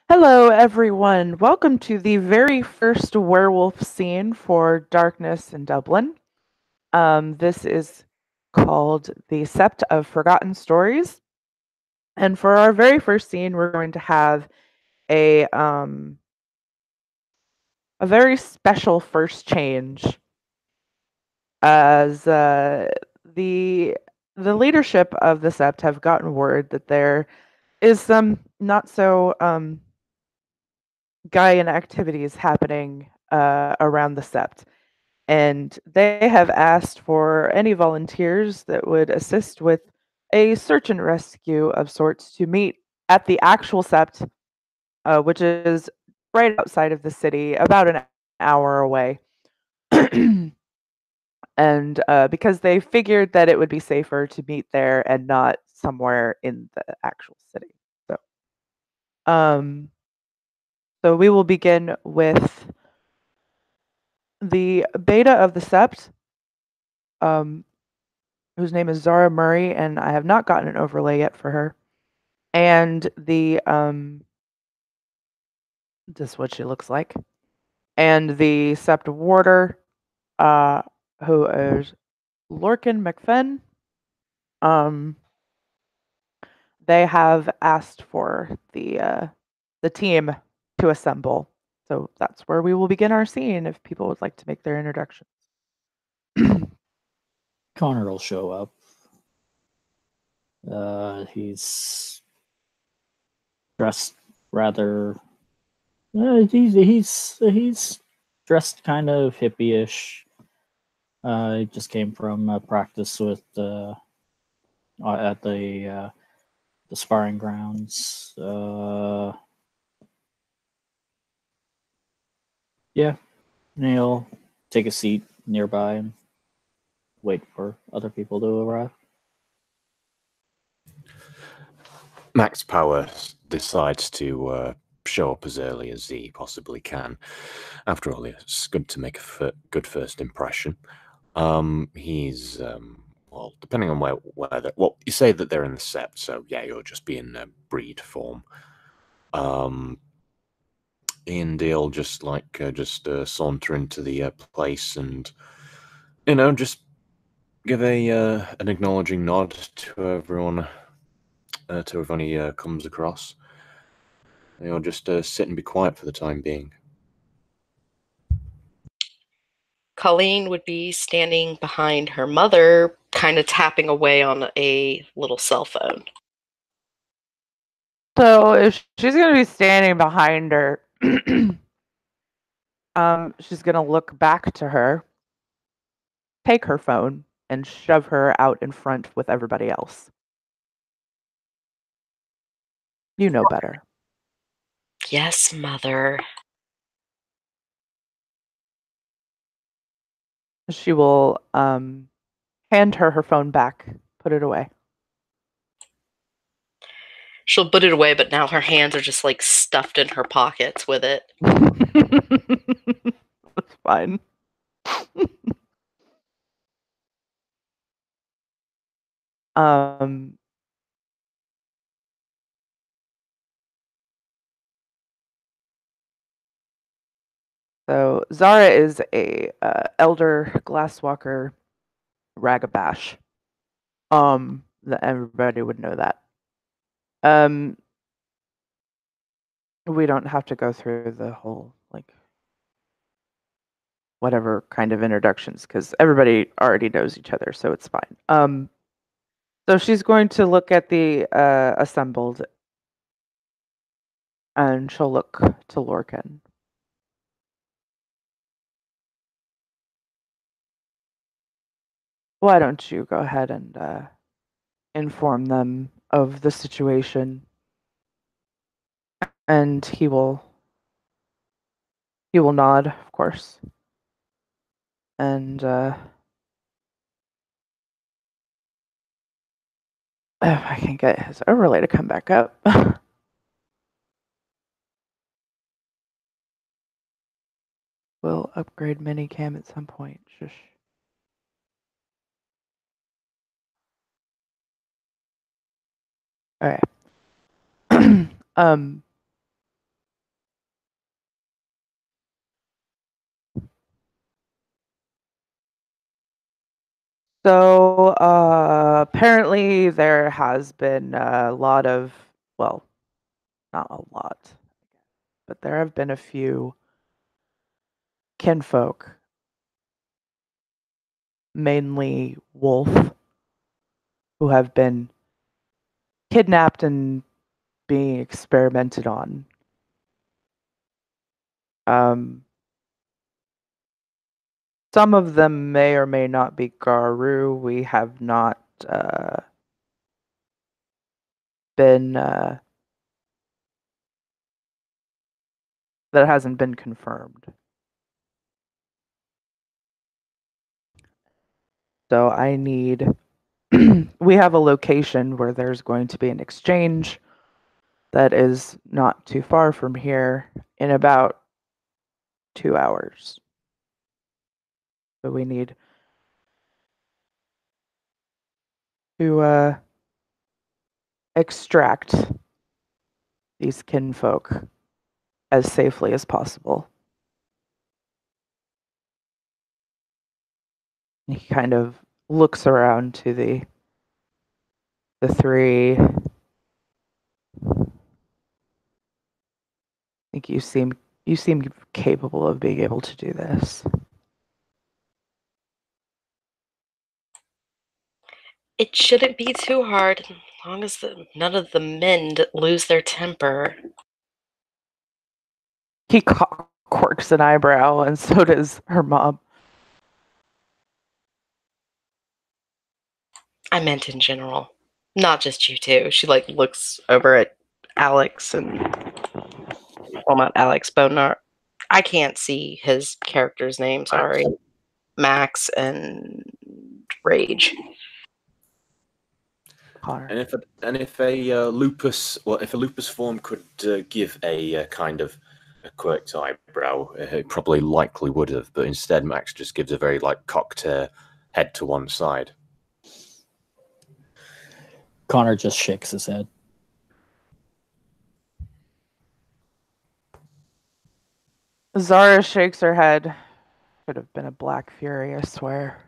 Hello, everyone. Welcome to the very first werewolf scene for Darkness in Dublin. This is called the Sept of Forgotten Stories. And for our very first scene, we're going to have a a very special first change as the leadership of the Sept have gotten word that there is some not so Gaian activities happening around the Sept. And they have asked for any volunteers that would assist with a search and rescue of sorts to meet at the actual Sept, which is right outside of the city, about an hour away. And because they figured that it would be safer to meet there and not somewhere in the actual city. So, um, so we will begin with the beta of the Sept, um, whose name is Zara Murray, and I have not gotten an overlay yet for her. And this is what she looks like. And the Sept Warder, uh, who is Lorcan McFenn. Um, they have asked for the team to assemble. So that's where we will begin our scene if people would like to make their introductions. Connor will show up. He's dressed rather. He's dressed kind of hippie-ish. He just came from practice with at the sparring grounds. Yeah, and he'll take a seat nearby and wait for other people to arrive. Max Power decides to show up as early as he possibly can. After all, it's good to make a good first impression. He's well, depending on where well, you say that they're in the Sept, so yeah, you'll just be in breed form. Ian Deal just saunter into the place and just give an acknowledging nod to everyone. To everyone he comes across. You'll just sit and be quiet for the time being. Colleen would be standing behind her mother, kind of tapping away on a little cell phone. So if she's going to be standing behind her, she's going to look back to her, take her phone, and shove her out in front with everybody else. You know better. Yes, mother. She will hand her phone back, put it away. She'll put it away, but now her hands are just like stuffed in her pockets with it. That's fine. So Zara is a elder glasswalker ragabash. That everybody would know that. We don't have to go through the whole whatever kind of introductions because everybody already knows each other, so it's fine. So she's going to look at the assembled, and she'll look to Lorcan. Why don't you go ahead and inform them of the situation? And he will nod, of course. And if I can get his overlay to come back up. We'll upgrade minicam at some point. Shush. All right. So apparently there has been a lot of, well, not a lot, but there have been a few kinfolk, mainly wolf, who have been kidnapped and being experimented on. Some of them may or may not be Garu. We have not been that hasn't been confirmed. So I need we have a location where there's going to be an exchange that is not too far from here in about 2 hours. So we need to extract these kinfolk as safely as possible. He kind of looks around to the three. I think you seem capable of being able to do this. It shouldn't be too hard, as long as none of the men lose their temper. He quirks an eyebrow, and so does her mom. I meant in general, not just you two. She looks over at Alex and, well, not Alex, Bonar. I can't see his character's name. Sorry, Max and Rage. Connor. And if a lupus, well, if a lupus form could give a kind of a quirked eyebrow, it probably likely would have, but instead Max just gives a very cocked head to one side. Connor just shakes his head. Zara shakes her head. Could have been a Black Fury, I swear.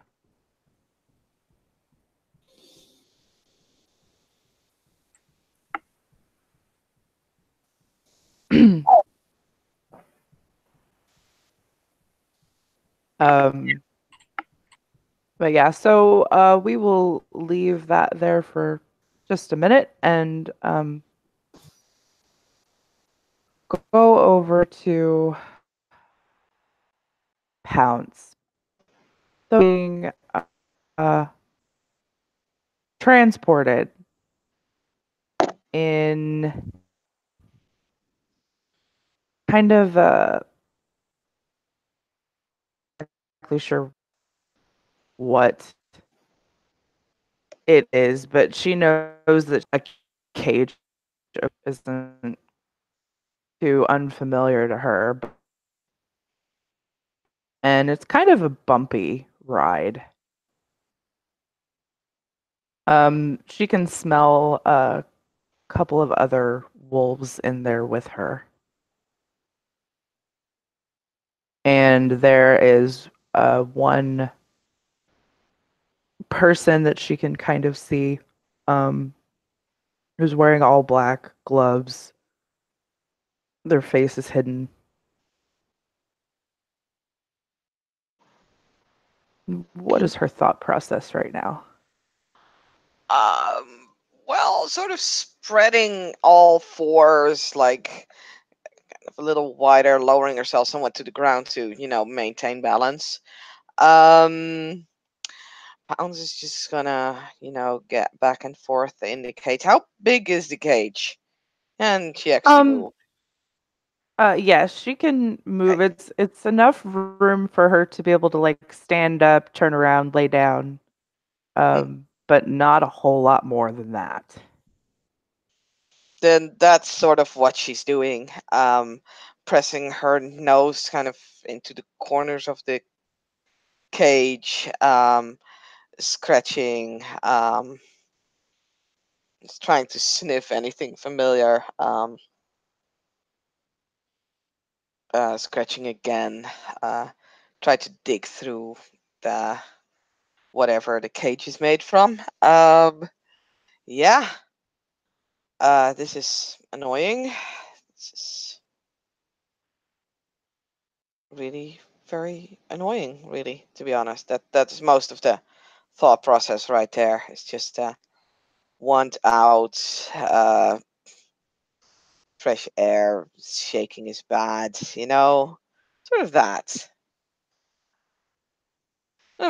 But yeah, so we will leave that there for just a minute and go over to Pounce. So being transported in kind of exactly sure what it is, but she knows that a cage isn't too unfamiliar to her. And it's kind of a bumpy ride. She can smell a couple of other wolves in there with her. And there is one person that she can kind of see who's wearing all black gloves. Their face is hidden. What is her thought process right now? Well, sort of spreading all fours, like kind of a little wider, lowering herself somewhat to the ground to, maintain balance. Pounds is just gonna, get back and forth in the cage. How big is the cage? And she actually move. Yes, she can move. Okay. It's enough room for her to be able to stand up, turn around, lay down. But not a whole lot more than that. Then that's sort of what she's doing. Pressing her nose kind of into the corners of the cage, scratching, just trying to sniff anything familiar. Scratching again. Try to dig through the whatever the cage is made from. Yeah. This is annoying. This is really very annoying, really, to be honest. That's most of the thought process right there. It's just want out, fresh air, shaking is bad, sort of that.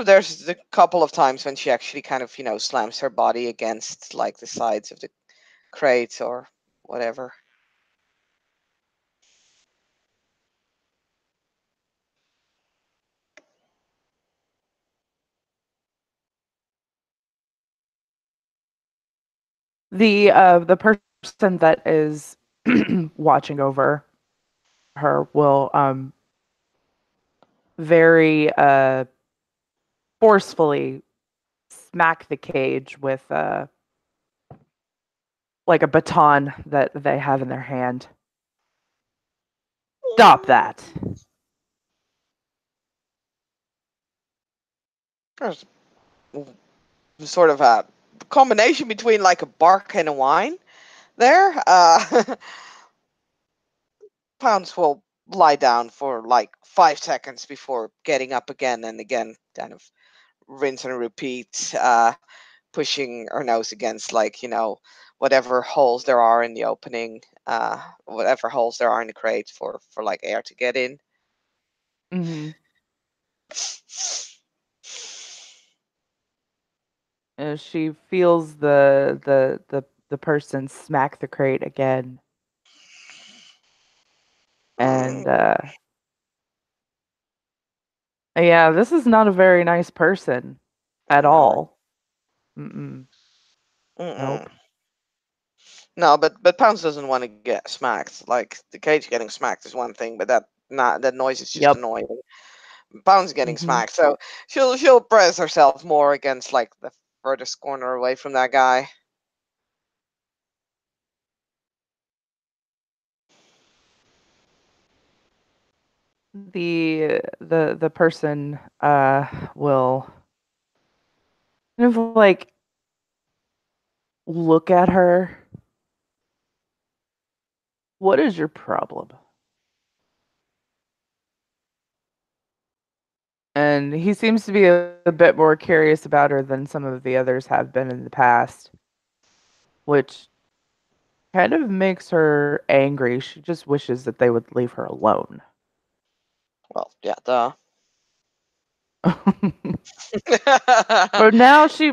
There's a couple of times when she actually kind of, slams her body against like the sides of the crate or whatever. The person that is watching over her will very forcefully smack the cage with like a baton that they have in their hand. Stop that. There's sort of a combination between like a bark and a whine there. Pounds will lie down for like 5 seconds before getting up again and again, kind of rinse and repeat, pushing her nose against like, whatever holes there are in the opening, whatever holes there are in the crate for like air to get in. Mm-hmm. She feels the person smack the crate again, and yeah, this is not a very nice person at No. all. Mm-mm. Mm-mm. Nope. No, but Pounds doesn't want to get smacked. Like the cage getting smacked is one thing, but that noise is just Yep. annoying. Pounds getting Mhm. smacked, so she'll press herself more against like the furthest corner away from that guy. The person will kind of like look at her. What is your problem? And he seems to be a bit more curious about her than some of the others have been in the past, which kind of makes her angry. She just wishes that they would leave her alone. Well, yeah, duh. But now she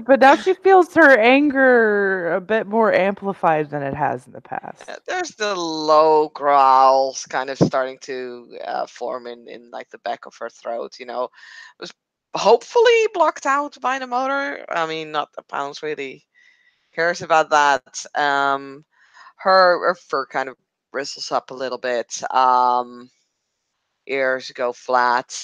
feels her anger a bit more amplified than it has in the past. There's the low growls kind of starting to form in like the back of her throat. It was hopefully blocked out by the motor. I mean, not that Pounds really cares about that. Her fur kind of bristles up a little bit. Ears go flat.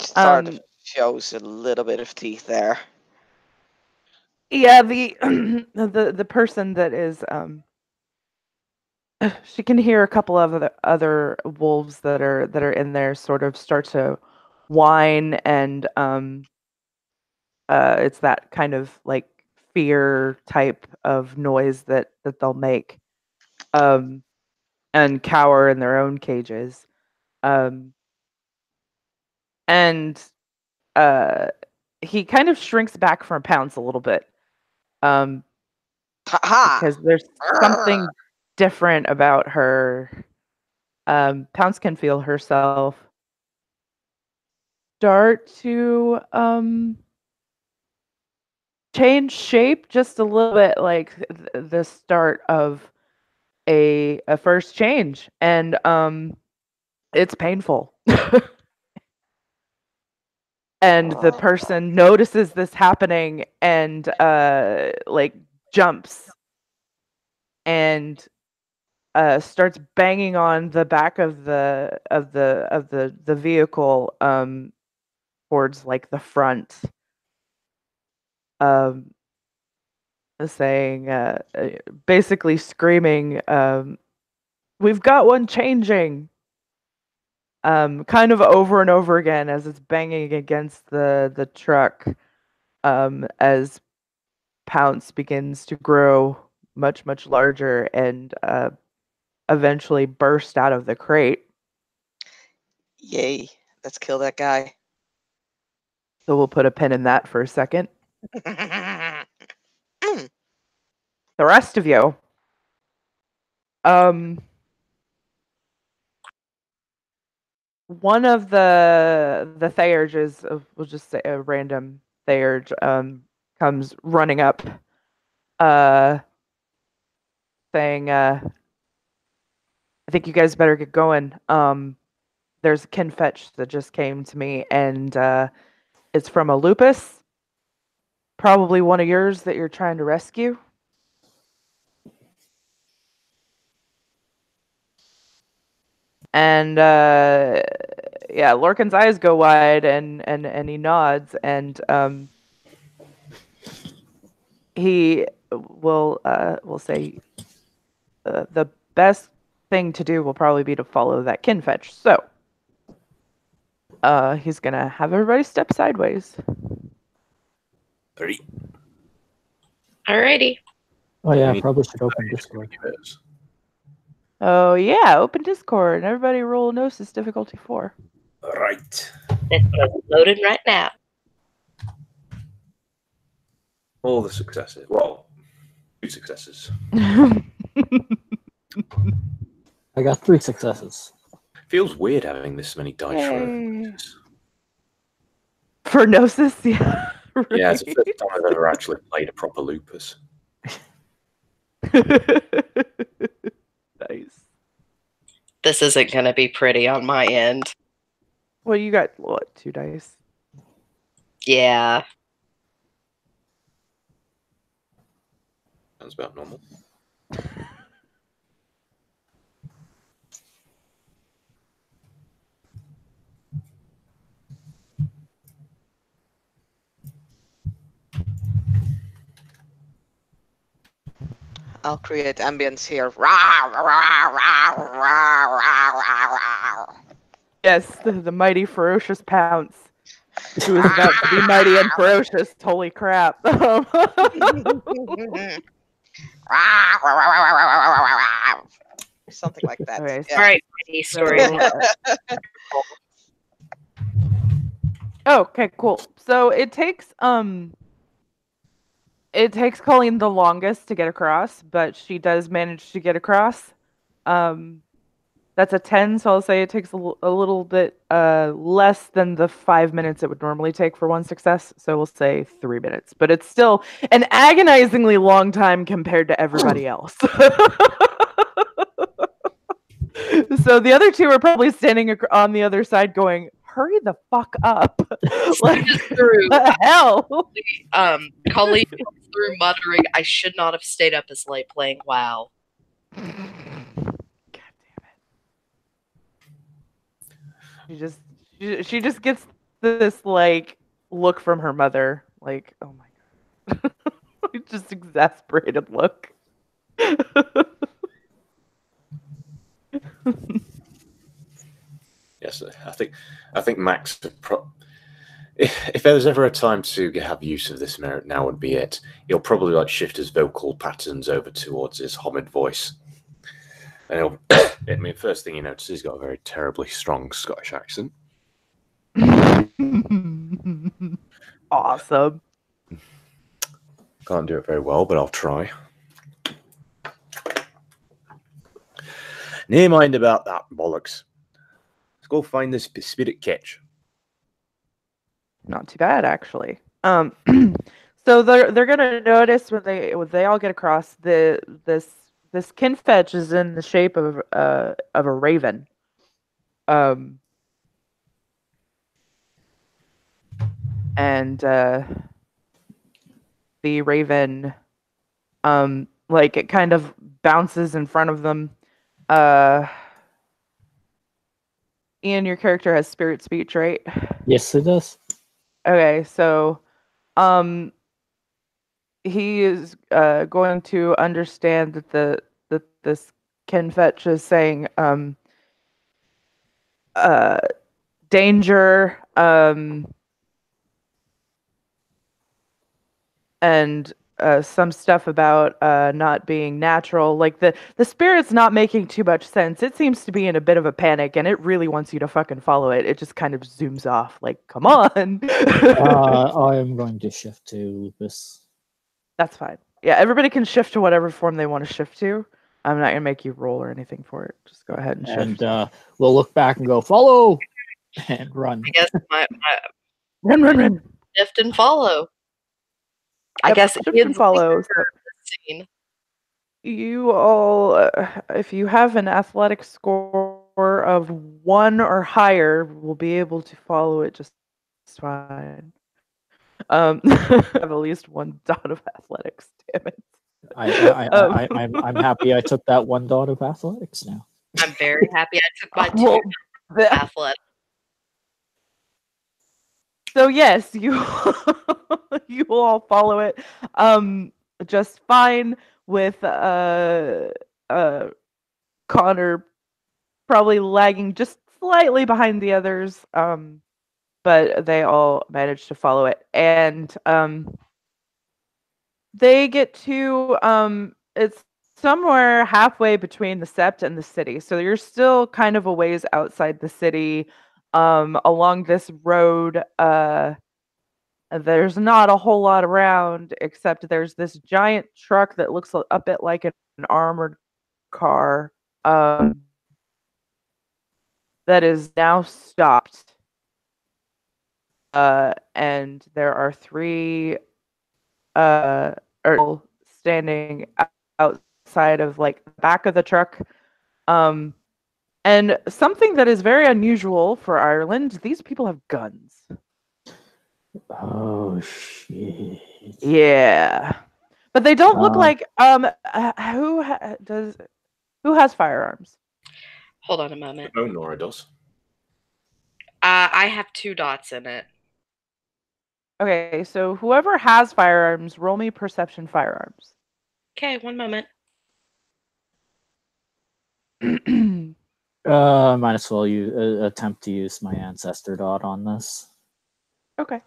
Sort of shows a little bit of teeth there. Yeah, the the person that is she can hear a couple of other wolves that are in there sort of start to whine, and it's that kind of like fear type of noise that they'll make, um and cower in their own cages, um and he kind of shrinks back from Pounce a little bit, um Ha because there's something different about her. Pounce can feel herself start to change shape just a little bit, like the start of a first change, and it's painful. And the person notices this happening and like jumps and starts banging on the back of the vehicle, towards like the front, um saying basically screaming, we've got one changing. Kind of over and over again as it's banging against the truck. As Pounce begins to grow much larger and eventually burst out of the crate. Yay. Let's kill that guy. So we'll put a pin in that for a second. The rest of you. One of the Theurges, we'll just say a random Theurge, comes running up, saying, I think you guys better get going. There's a kin fetch that just came to me, and it's from a lupus. Probably one of yours that you're trying to rescue. And yeah, Lorcan's eyes go wide, and he nods, and he will say the best thing to do will probably be to follow that kin fetch. So he's gonna have everybody step sideways. 3. Alrighty. Oh yeah, I Need- probably should open Discord. Oh yeah, open Discord. Everybody roll Gnosis difficulty 4. Right. It's loaded right now. All the successes. Well, 2 successes. I got 3 successes. Feels weird having this many dice for Yay. For Gnosis, yeah. Yeah, it's the right. first time I've ever actually played a proper lupus. Nice. This isn't going to be pretty on my end. Well, you got what, 2 dice? Yeah. Sounds about normal. I'll create ambience here. Rah, rah, rah, rah, rah, rah, rah. Yes, the mighty ferocious Pounce. Who is about to be mighty and ferocious. Holy crap. Something like that. Okay, Yeah. All right, pretty story. Okay, cool. So it takes Colleen the longest to get across, but she does manage to get across. That's a 10, so I'll say it takes a little bit less than the 5 minutes it would normally take for one success. So we'll say 3 minutes, but it's still an agonizingly long time compared to everybody else. So the other 2 are probably standing on the other side going, hurry the fuck up. Like, Through, the hell? Colleen comes through muttering, I should not have stayed up as late playing WoW. God damn it. She just gets this like look from her mother, like, oh my god. Just exasperated look. Yes, I think Max. If there was ever a time to have use of this merit, now would be it. He'll probably like shift his vocal patterns over towards his Homid voice, and he'll. I mean, first thing you notice, he's got a very terribly strong Scottish accent. Awesome. Can't do it very well, but I'll try. Never mind about that bollocks. Let's go find this spirit catch. Not too bad, actually. So they're gonna notice when they all get across this kin fetch is in the shape of a raven. And the raven, like it kind of bounces in front of them. Ian, your character has spirit speech, right? Yes, it does. Okay, so he is going to understand that this Fetch is saying danger, and some stuff about not being natural. Like the spirit's not making too much sense. It seems to be in a bit of a panic, and it really wants you to fucking follow it. It just kind of zooms off, like, come on. I am going to shift to lupus. That's fine. Yeah, everybody can shift to whatever form they want to shift to. I'm not gonna make you roll or anything for it. Just go ahead and shift. And we'll look back and go, follow! And run. I guess my Run. shift and follow. I Yep, guess shift Ian's and follow. leader So of the scene. you all, if you have an athletic score of 1 or higher, will be able to follow it just fine. Have at least 1 dot of athletics. Damn it. I'm happy I took that 1 dot of athletics now. I'm very happy I took my 2 Well, athletic. So yes, you you will all follow it just fine, with Connor probably lagging just slightly behind the others, but they all managed to follow it. And they get to it's somewhere halfway between the Sept and the city. So you're still kind of a ways outside the city. Along this road, there's not a whole lot around, except there's this giant truck that looks a bit like an armored car, that is now stopped. And there are 3 standing outside of, like, the back of the truck. And something that is very unusual for Ireland, these people have guns. Oh, shit. Yeah. But they don't look like who has firearms? Hold on a moment. Oh, Nora does. I have 2 dots in it. Okay, so whoever has firearms, roll me perception firearms. Okay, 1 moment. Might as well attempt to use my ancestor dot on this. Okay.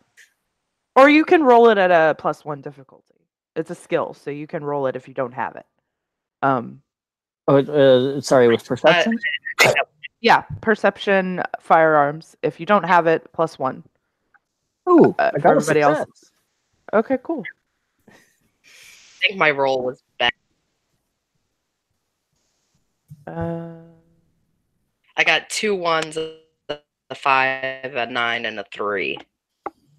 Or you can roll it at a +1 difficulty. It's a skill, so you can roll it if you don't have it. Sorry, with perception? Yeah, perception firearms. If you don't have it, +1. Oh, I for got everybody else. success. Okay, cool. I think my roll was bad. I got 2 1s, a 5, a 9, and a 3.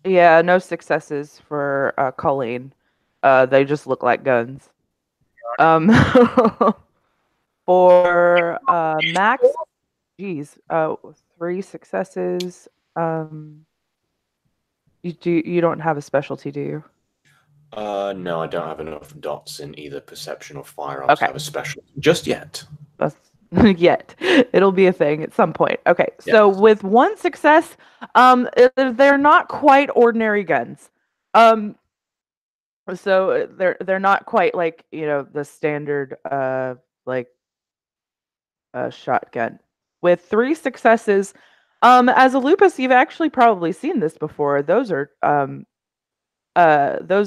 Yeah, no successes for Colleen. They just look like guns. For Max, geez, 3 successes. You don't have a specialty, do you? No, I don't have enough dots in either perception or firearms to Okay. have a special just yet. That's yet. It'll be a thing at some point. Okay, so with 1 success, they're not quite ordinary guns. So they're not quite like, the standard shotgun. With 3 successes, as a lupus, you've actually probably seen this before. Those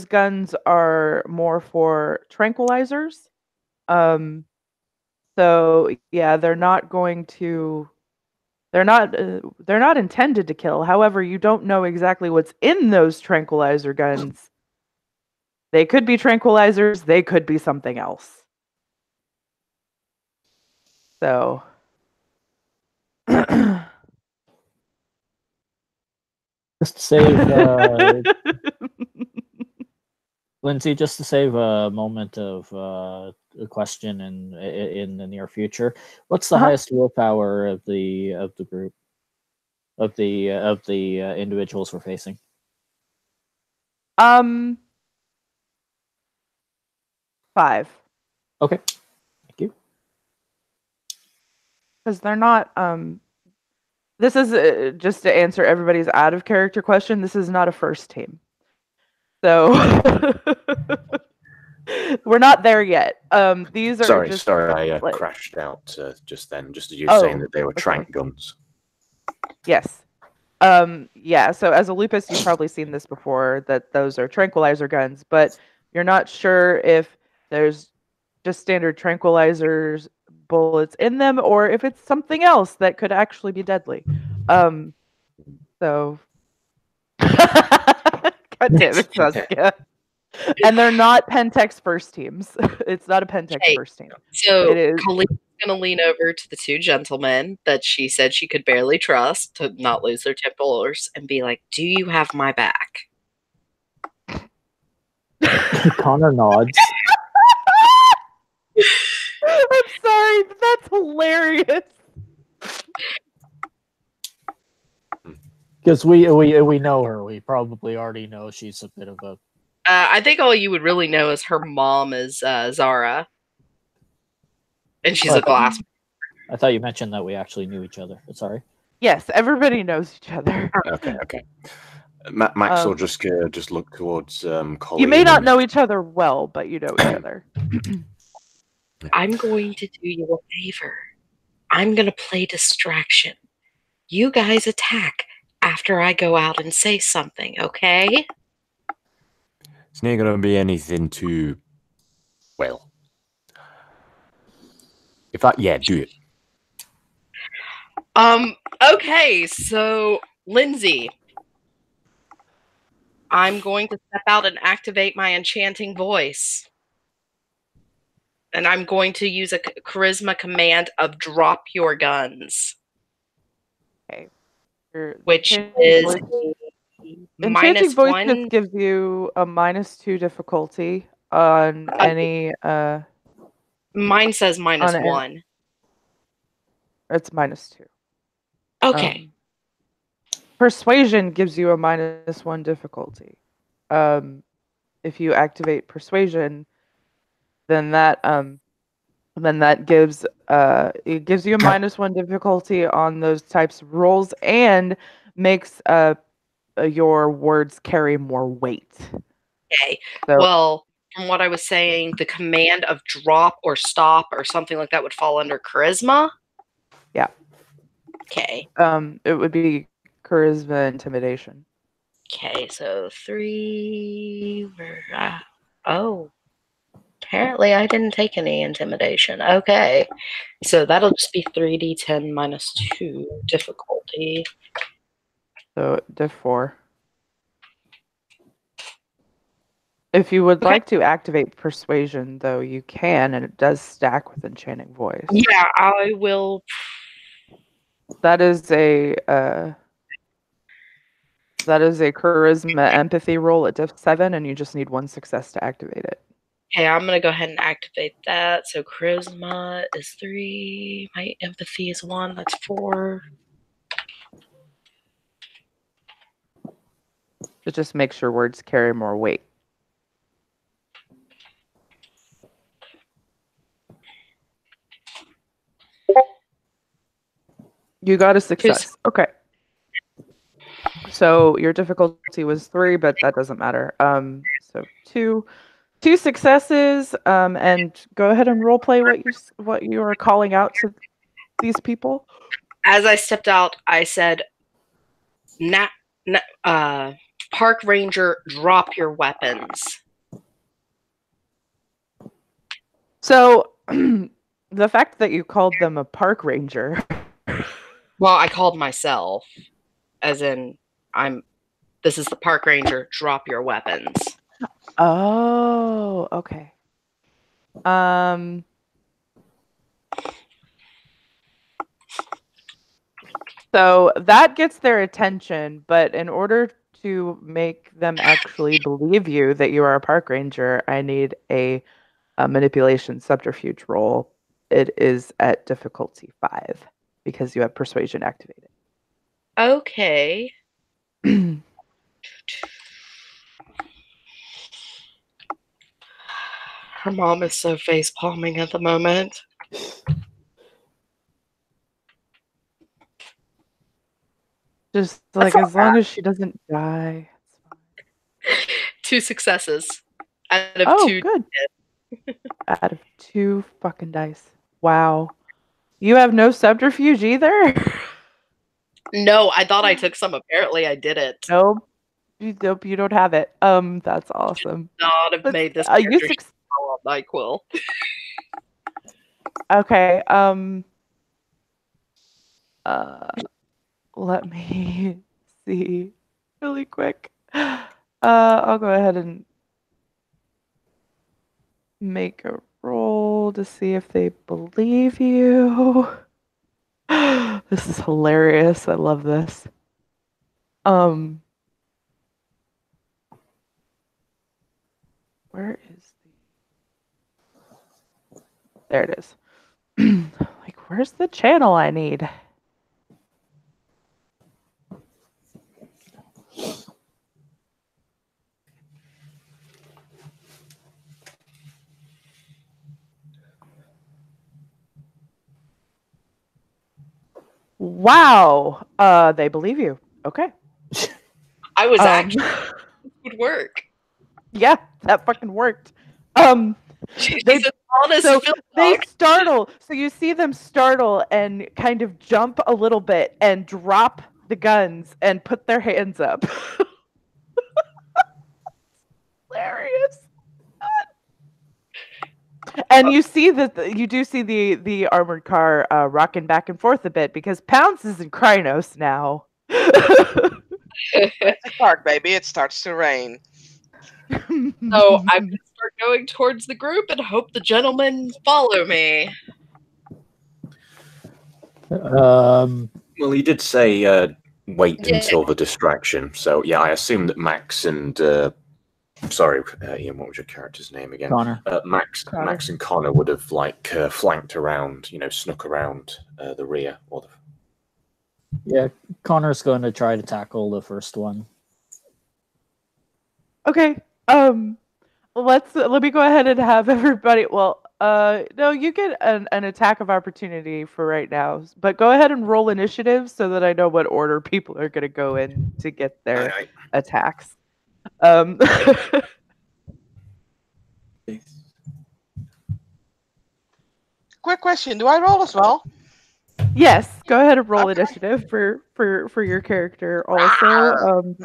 guns are more for tranquilizers. So yeah, they're not intended to kill. However, you don't know exactly what's in those tranquilizer guns. They could be tranquilizers, they could be something else. So Just to save Lindsay, just to save a moment of a question in the near future, what's the highest willpower of the group, of the individuals we're facing? 5. Okay, thank you. Because they're not. This is just to answer everybody's out of character question. This is not a first team. So We're not there yet. These are Sorry, just I like- crashed out just then. Just as you were saying Oh, that they were okay. trank guns. Yes. Yeah, so as a lupus, you've probably seen this before, that those are tranquilizer guns, but you're not sure if there's just standard tranquilizers bullets in them or if it's something else that could actually be deadly. So God damn it, Saskia. And they're not Pentex first teams. It's not a Pentex Okay. first team. So It is Colleen's gonna lean over to the two gentlemen that she said she could barely trust to not lose their tempers and be like, "Do you have my back?" Connor nods. I'm sorry, but that's hilarious. Because we know her. We probably already know she's a bit of a. I think all you would really know is her mom is Zara, and she's a What? glass. I thought you mentioned that we actually knew each other. Sorry. Yes, everybody knows each other. Okay. Max will just look towards Colleen. You may not and- know each other well, but you know each other. I'm going to do you a favor. I'm gonna play distraction. You guys attack after I go out and say something, okay? It's not going to be anything too well. Yeah, do it. Okay, so Lindsay, I'm going to step out and activate my enchanting voice. And I'm going to use a charisma command of drop your guns, which is Enchanting voice -1. just gives you a -2 difficulty on any Mine says On -1. it's -2. Okay. Persuasion gives you a -1 difficulty. If you activate persuasion, then that gives it gives you a -1 difficulty on those types of rolls and makes your words carry more weight. Okay. So Well, from what I was saying, the command of drop or stop or something like that would fall under charisma. Yeah. Okay. It would be charisma intimidation. Okay, so 3. Oh, apparently I didn't take any intimidation. Okay, so that'll just be 3d10 -2 difficulty. So diff 4. If you would Okay. like to activate persuasion, though, you can, and it does stack with enchanting voice. Yeah, I will. That is a charisma empathy roll at diff 7, and you just need 1 success to activate it. Okay, I'm gonna go ahead and activate that. So charisma is 3. My empathy is 1. That's 4. It just makes your words carry more weight. You got a success. Okay. So your difficulty was 3, but that doesn't matter. So two successes. And go ahead and roleplay what you are calling out to these people. As I stepped out, I said, "Park ranger, drop your weapons." So the fact that you called them a park ranger. Well, I called myself, as in, this is the park ranger, drop your weapons. Oh, okay. So that gets their attention, but in order to make them actually believe you that you are a park ranger, I need a manipulation subterfuge roll. It is at difficulty 5 because you have persuasion activated. Okay. Her mom is so face palming at the moment. Just like as long as she doesn't die. 2 successes out of Oh, 2. good. Out of 2 fucking dice. Wow. You have no subterfuge either? No, I thought I took some. Apparently, I didn't. Nope. Nope, you don't have it. That's awesome. Not have But, made this you character follow up NyQuil. Okay, let me see really quick. I'll go ahead and make a roll to see if they believe you. This is hilarious. I love this. Where is there it is. Like, where's the channel I need? Wow. They believe you. Okay. I was actually this would work. Yeah, that fucking worked. She's They- an honest so film they dog. startle. So you see them startle and kind of jump a little bit and drop the guns and put their hands up. Hilarious. And you see that you do see the armored car rocking back and forth a bit because Pounce is in Krynos now. It's a start, baby. It starts to rain. So I'm gonna start going towards the group and hope the gentlemen follow me. Well, he did say wait Yeah. until the distraction. So yeah, I assume that Max and sorry, Ian, what was your character's name again? Connor. Max and Connor would have like flanked around, snuck around the rear or the. Yeah, Connor's going to try to tackle the first one. Okay. Let me go ahead and have everybody. Well, no, you get an attack of opportunity for right now, but go ahead and roll initiative so that I know what order people are going to go in to get their attacks. Quick question: do I roll as well? Yes, go ahead and roll Okay. initiative for your character also.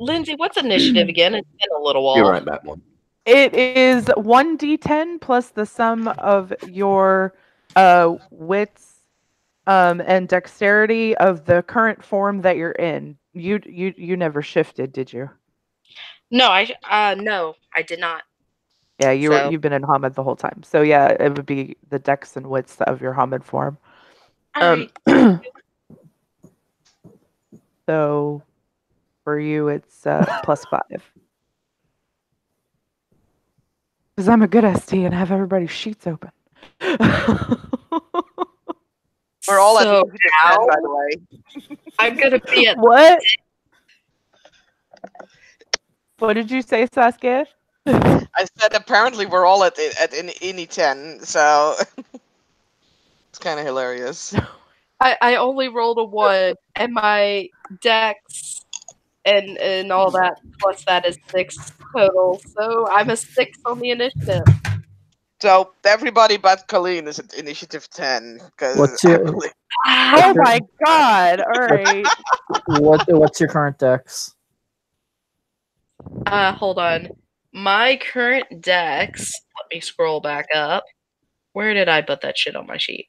Lindsay, what's initiative again? It's been a little while. You're right, that one. It is 1d10 plus the sum of your wits and dexterity of the current form that you're in. You never shifted, did you? No, no, I did not. Yeah, So- you've been in Hamid the whole time. So yeah, it would be the dex and wits of your Hamid form. Alright. So for you, it's +5. Because I'm a good ST and have everybody's sheets open. We're all So at initiative 10, by the way. I'm gonna be at What? What did you say, Saskia? I said apparently we're all at ini 10, so it's kind of hilarious. I only rolled a 1 and my dex and all that plus that is 6 total. So I'm a 6 on the initiative. So everybody but Colleen is at initiative 10 because What's your- Oh my god! All right. What's your current dex? Hold on. My current dex, let me scroll back up. Where did I put that shit on my sheet?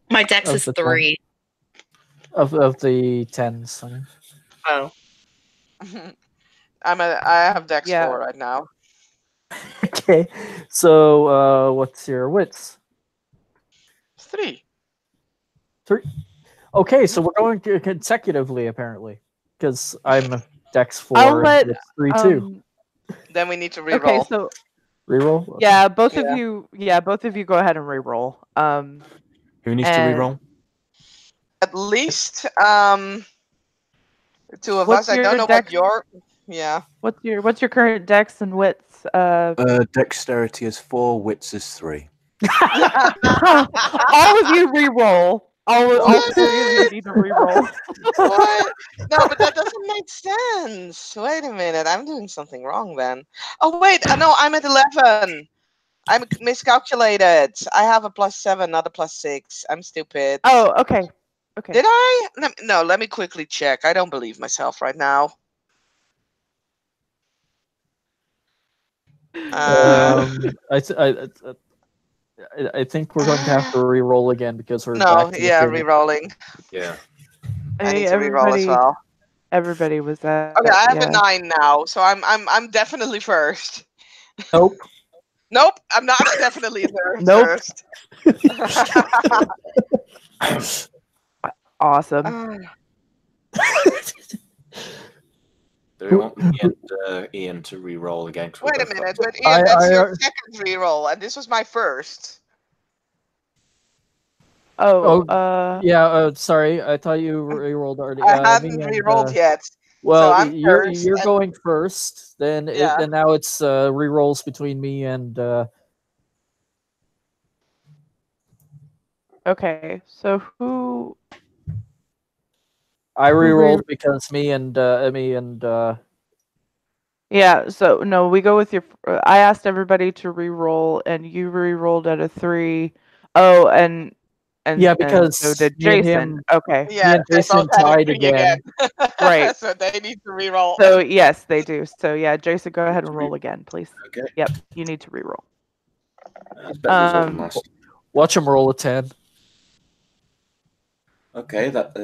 My dex Of is the 3. Of the 10s. I mean. Oh. I have dex Yeah. 4 right now. Okay, so what's your wits? 3. 3. Okay, so we're going consecutively apparently, because I'm a dex 4. I'll let and it's 3 too. Then we need to reroll. Okay, so Reroll. yeah, both of Yeah. you go ahead and reroll. Who needs to And- reroll? At least the two of What's us. I your don't know dex? what your yeah. what's your current dex and wits? Dexterity is 4, wits is 3. All of you reroll. all three of you need to reroll. What? No, but that doesn't make sense. Wait a minute, I'm doing something wrong then. Oh wait, no, I'm at 11. I'm miscalculated. I have a +7, not a +6. I'm stupid. Oh, okay. Okay. Did I? No, let me quickly check. I don't believe myself right now. I think we're going to have to re-roll again because we're No, back to yeah, the re-rolling. Yeah. I need to re-roll as well. Everybody was at. Okay, I have yeah. a 9 now, so I'm definitely first. Nope. Nope, I'm not definitely Nope. first. Awesome. Do we want me and Ian to re-roll again? Wait a minute, but Ian, that's your second re-roll, and this was my first. Yeah. Sorry, I thought you re-rolled already. I hadn't re-rolled yet. Well, so I'm you're first, going first. Then then now it's re-rolls between me and. Okay, so who? I re-rolled because me and Yeah, so no, we go with your. I asked everybody to re-roll, and you re-rolled at a 3. Oh, and yeah, because so did me and Jason. him, Okay. Yeah, me and Jason tied again. Right. So they need to re-roll. So yes, they do. So yeah, Jason, go ahead and roll again, please. Okay. Yep, you need to re-roll. Watch him roll a 10. Okay, that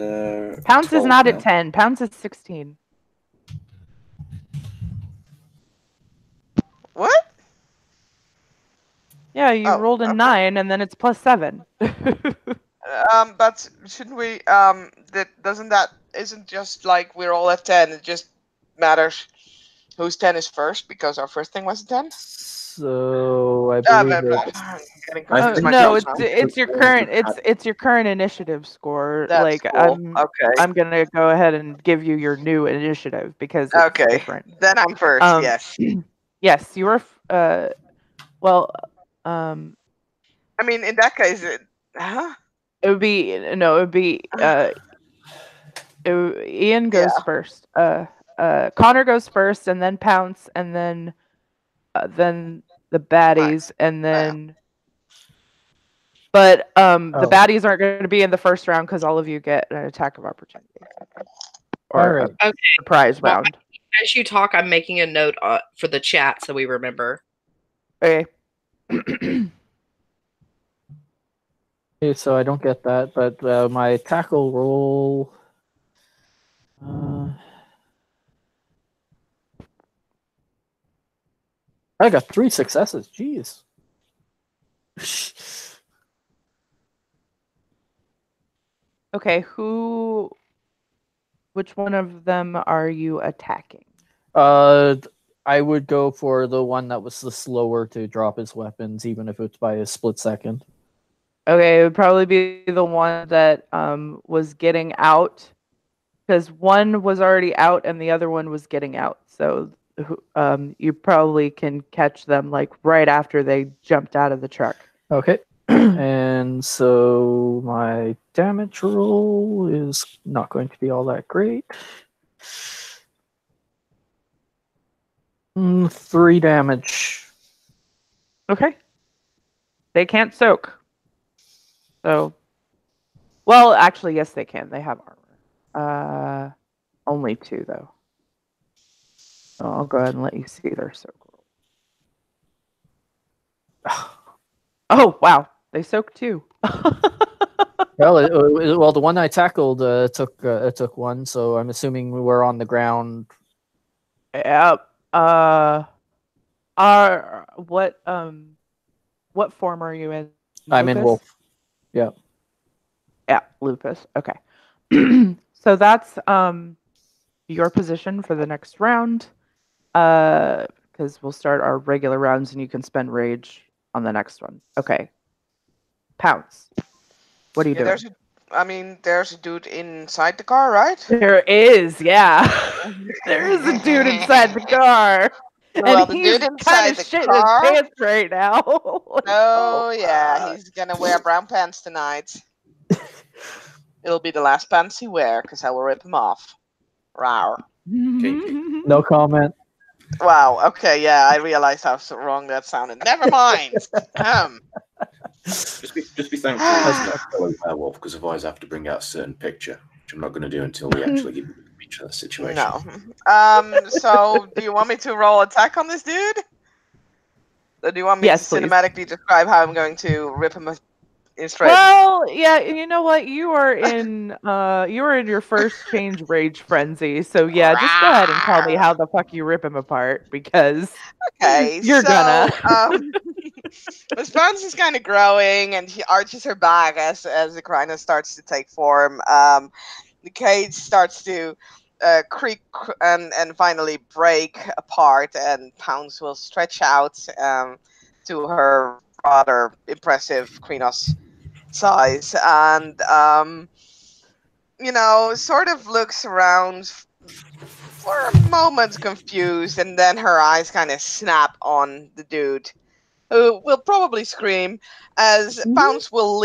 Pounce is 12 not now. at 10. Pounce is 16. What? Yeah, you rolled a 9, and then it's +7. But shouldn't we? Isn't just like we're all at 10. It just matters whose 10 is first because our first thing was a 10. So I believe no, it's your current it's your current initiative score. That's like cool. I'm gonna go ahead and give you your new initiative because it's different. Then I'm first. Yes. Yes, you are. Well, I mean, in that case, it would be no. It would be Ian goes first. Connor goes first, and then Pounce, and then the baddies, and then. But the baddies aren't going to be in the first round because all of you get an attack of opportunity. Or a surprise round. As you talk, I'm making a note for the chat so we remember. Okay. Okay, so I don't get that, but my tackle roll. I got 3 successes. Jeez. Okay, which one of them are you attacking? I would go for the one that was the slower to drop his weapons, even if it's by a split second. Okay, it would probably be the one that was getting out, because one was already out and the other one was getting out. So you probably can catch them like right after they jumped out of the truck. Okay. And so my damage roll is not going to be all that great. 3 damage. Okay. They can't soak. So, well, actually, yes, they can. They have armor. Only 2 though. So I'll go ahead and let you see their soak roll. Oh wow, they soak 2. Well, the one I tackled took 1, so I'm assuming we were on the ground. Yep. What form are you in? Lupus? I'm in wolf. Yeah. Yeah, lupus. Okay. So that's your position for the next round. Because we'll start our regular rounds and you can spend rage on the next one. Okay. Pounce. What are you doing? There's a dude inside the car, right? There is, yeah. There is a dude inside the car. Well, and the he's dude inside the shitting car. his pants right now. Oh yeah, he's gonna wear brown pants tonight. It'll be the last pants he wear, because I will rip him off. Rawr. No comment. Wow, okay, yeah, I realized how wrong that sounded. Never mind! Just be thankful that's not a fellow werewolf, because otherwise I have to bring out a certain picture, which I'm not going to do until we actually get each other situation. No. So, do you want me to roll attack on this dude? Or do you want me Yes, to please. cinematically describe how I'm going to rip him in strips? Well, yeah, you know what? You are in your first change rage frenzy. So yeah, just go ahead and tell me how the fuck you rip him apart, because Okay, you're gonna. Miss Bones is kind of growing, and she arches her back as the Krynos starts to take form. The cage starts to creak and finally break apart, and Pounds will stretch out to her rather impressive Krynos size, and sort of looks around for a moment confused, and then her eyes kind of snap on the dude, who will probably scream as Pounce will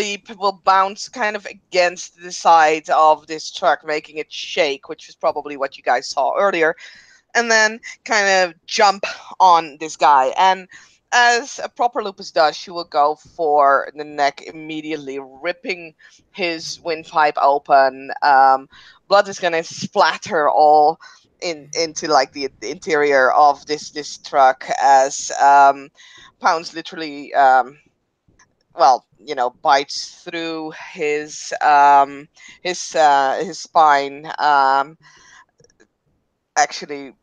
bounce kind of against the side of this truck, making it shake, which was probably what you guys saw earlier, and then kind of jump on this guy. And as a proper lupus does, she will go for the neck immediately, ripping his windpipe open. Blood is going to splatter all into like the interior of this truck as Pounds literally bites through his spine, actually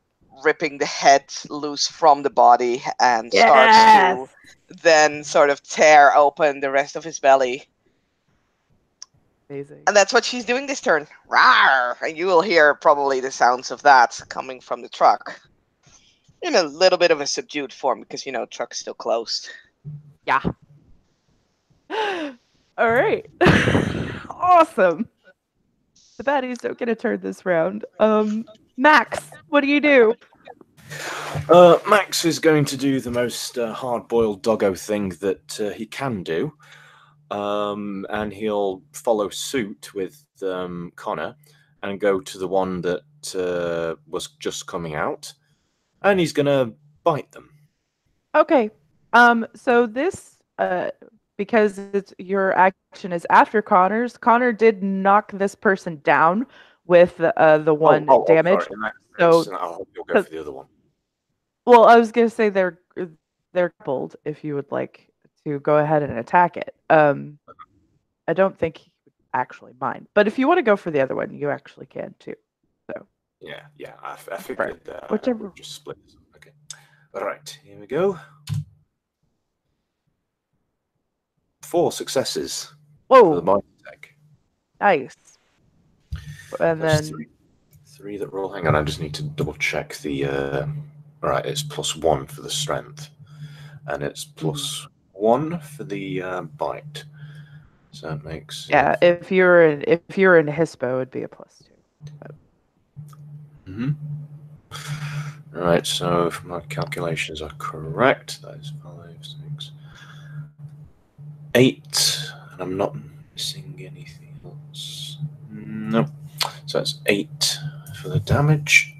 ripping the head loose from the body, and starts to then sort of tear open the rest of his belly. Amazing. And that's what she's doing this turn. Rawr! And you will hear probably the sounds of that coming from the truck in a little bit of a subdued form, because truck's still closed. Yeah. All right. Awesome. The baddies don't get a turn this round. Max, what do you do? Max is going to do the most hard-boiled doggo thing that he can do, and he'll follow suit with Connor and go to the one that was just coming out, and he's going to bite them. Okay. So this, because your action is after Connor's, Connor did knock this person down with the one damage. Sorry. In that So case, I'll hope you'll go for the other one. Well, I was gonna say they're coupled. If you would like to go ahead and attack it, I don't think he would actually mind. But if you want to go for the other one, you actually can too. So yeah, I figured that. Whichever. We'll just split this. Okay. All right, here we go. 4 successes. For the mind attack. Nice. And There's then 3 that roll. Hang on, I just need to double check the. All right, it's +1 for the strength, and it's +1 for the bite. So that makes if you're in Hispo, it'd be a +2. But... All right, so if my calculations are correct, that is 5, 6, 8, and I'm not missing anything else. No, so that's 8 for the damage.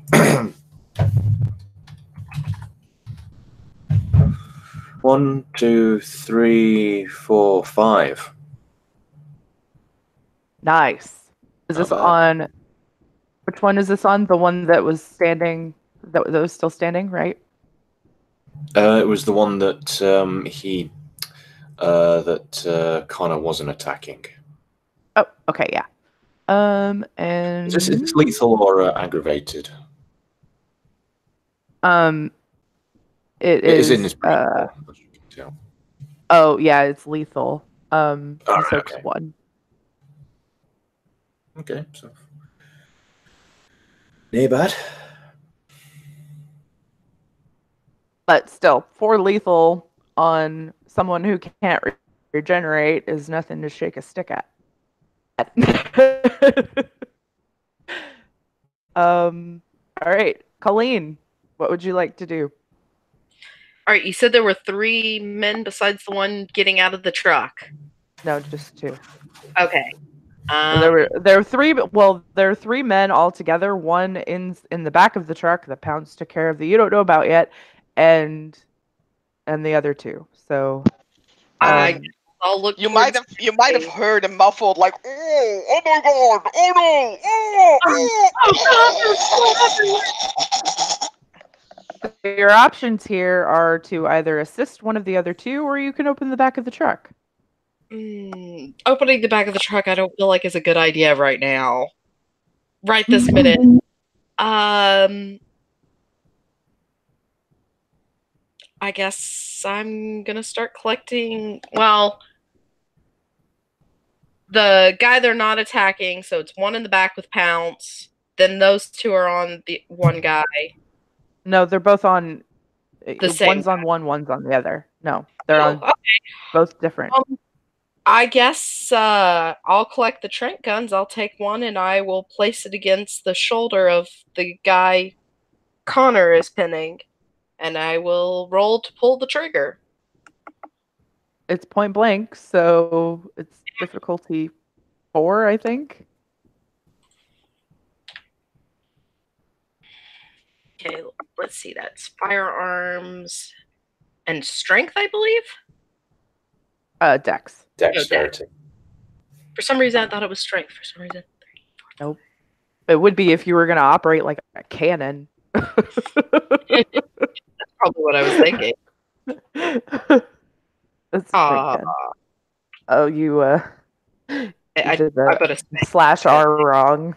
1, 2, 3, 4, 5. Nice. Is this on? Which one is this on? The one that was standing, that was still standing, right? It was the one that Connor wasn't attacking. Oh, okay, yeah. And is this lethal or aggravated? It is in this. Oh yeah, it's lethal. Okay. 1. Okay, so not bad. But still, 4 lethal on someone who can't regenerate is nothing to shake a stick at. All right, Colleen, what would you like to do? All right, you said there were 3 men besides the one getting out of the truck. No, just 2. Okay. There were three. Well, there are three men all together. One in the back of the truck that Pounce took care of that you don't know about yet, and the other two. So I'll look. You might have heard a muffled like, oh my god, oh no, your options here are to either assist one of the other two, or you can open the back of the truck. Opening the back of the truck, I don't feel like is a good idea right now. Right this minute. I guess I'm gonna start collecting. Well, the guy they're not attacking, so it's one in the back with Pounce. Then those two are on the one guy. No, they're both on. The same one's on one, one's on the other. No, they're on both different. I guess I'll collect the Trent guns. I'll take one and I will place it against the shoulder of the guy Connor is pinning, and I will roll to pull the trigger. It's point blank, so it's difficulty 4, I think. Okay, let's see. That's firearms and strength, I believe. Dex. Dexterity. For some reason, I thought it was strength. For some reason. Nope. It would be if you were going to operate like a cannon. That's probably what I was thinking. That's oh, you I did put a /R wrong.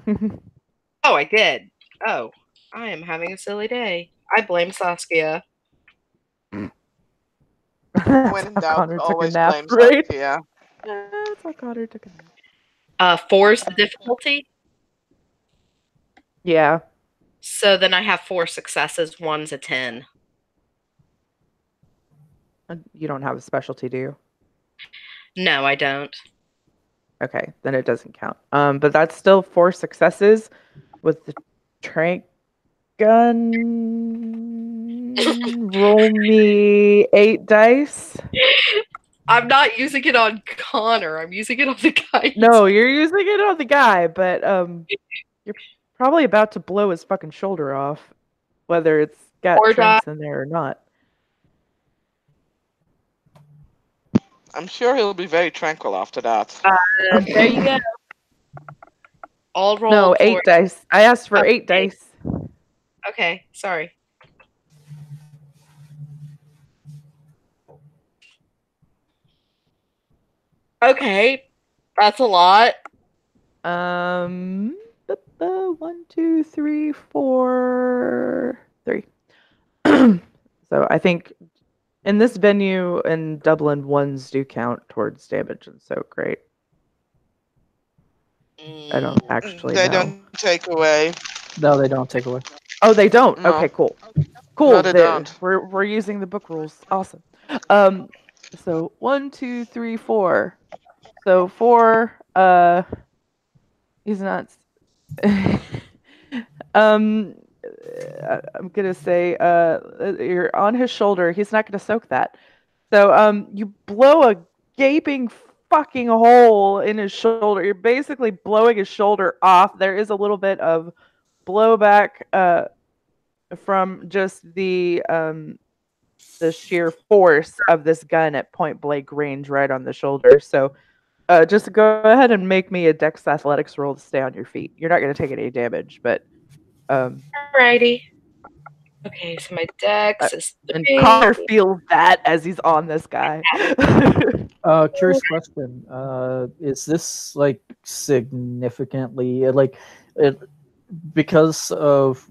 Oh, I did. Oh, I am having a silly day. I blame Saskia. When in doubt, always blame right? Saskia. That's how Connor took a nap. 4 is the difficulty? Yeah. So then I have 4 successes. 1's a 10. You don't have a specialty, do you? No, I don't. Okay, then it doesn't count. But that's still 4 successes with the trank gun. Roll me 8 dice. I'm not using it on Connor. I'm using it on the guy. No, you're using it on the guy, but you're probably about to blow his fucking shoulder off, whether it's got tranks in there or not. I'm sure he'll be very tranquil after that. There you go. I'll roll. No, 8 dice. I asked for 8 dice. Okay, sorry. Okay, that's a lot. 1, 2, 3, 4, 3. So I think in this venue in Dublin, 1s do count towards damage and so great. I don't actually They know. don't take away. No, they don't take away. Oh, they don't? No. Okay, cool. Cool. No, they don't. We're using the book rules. Awesome. So 1, 2, 3, 4. So 4, he's not I'm gonna say you're on his shoulder. He's not gonna soak that. So you blow a gaping fucking hole in his shoulder. You're basically blowing his shoulder off. There is a little bit of blowback from just the sheer force of this gun at point blank range right on the shoulder. So just go ahead and make me a Dex Athletics roll to stay on your feet. You're not going to take any damage, but alrighty. Okay, so my Dex is 3. And Connor feels that as he's on this guy. Curious question. Is this like significantly because of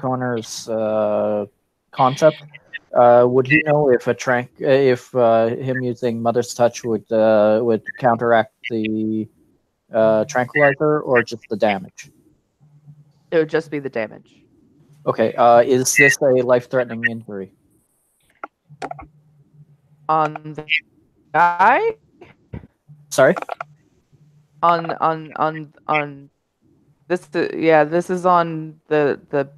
Connor's concept? Would he know if him using Mother's Touch would counteract the tranquilizer or just the damage? It would just be the damage. Okay. Is this a life-threatening injury? On the guy? Sorry? On this this is on the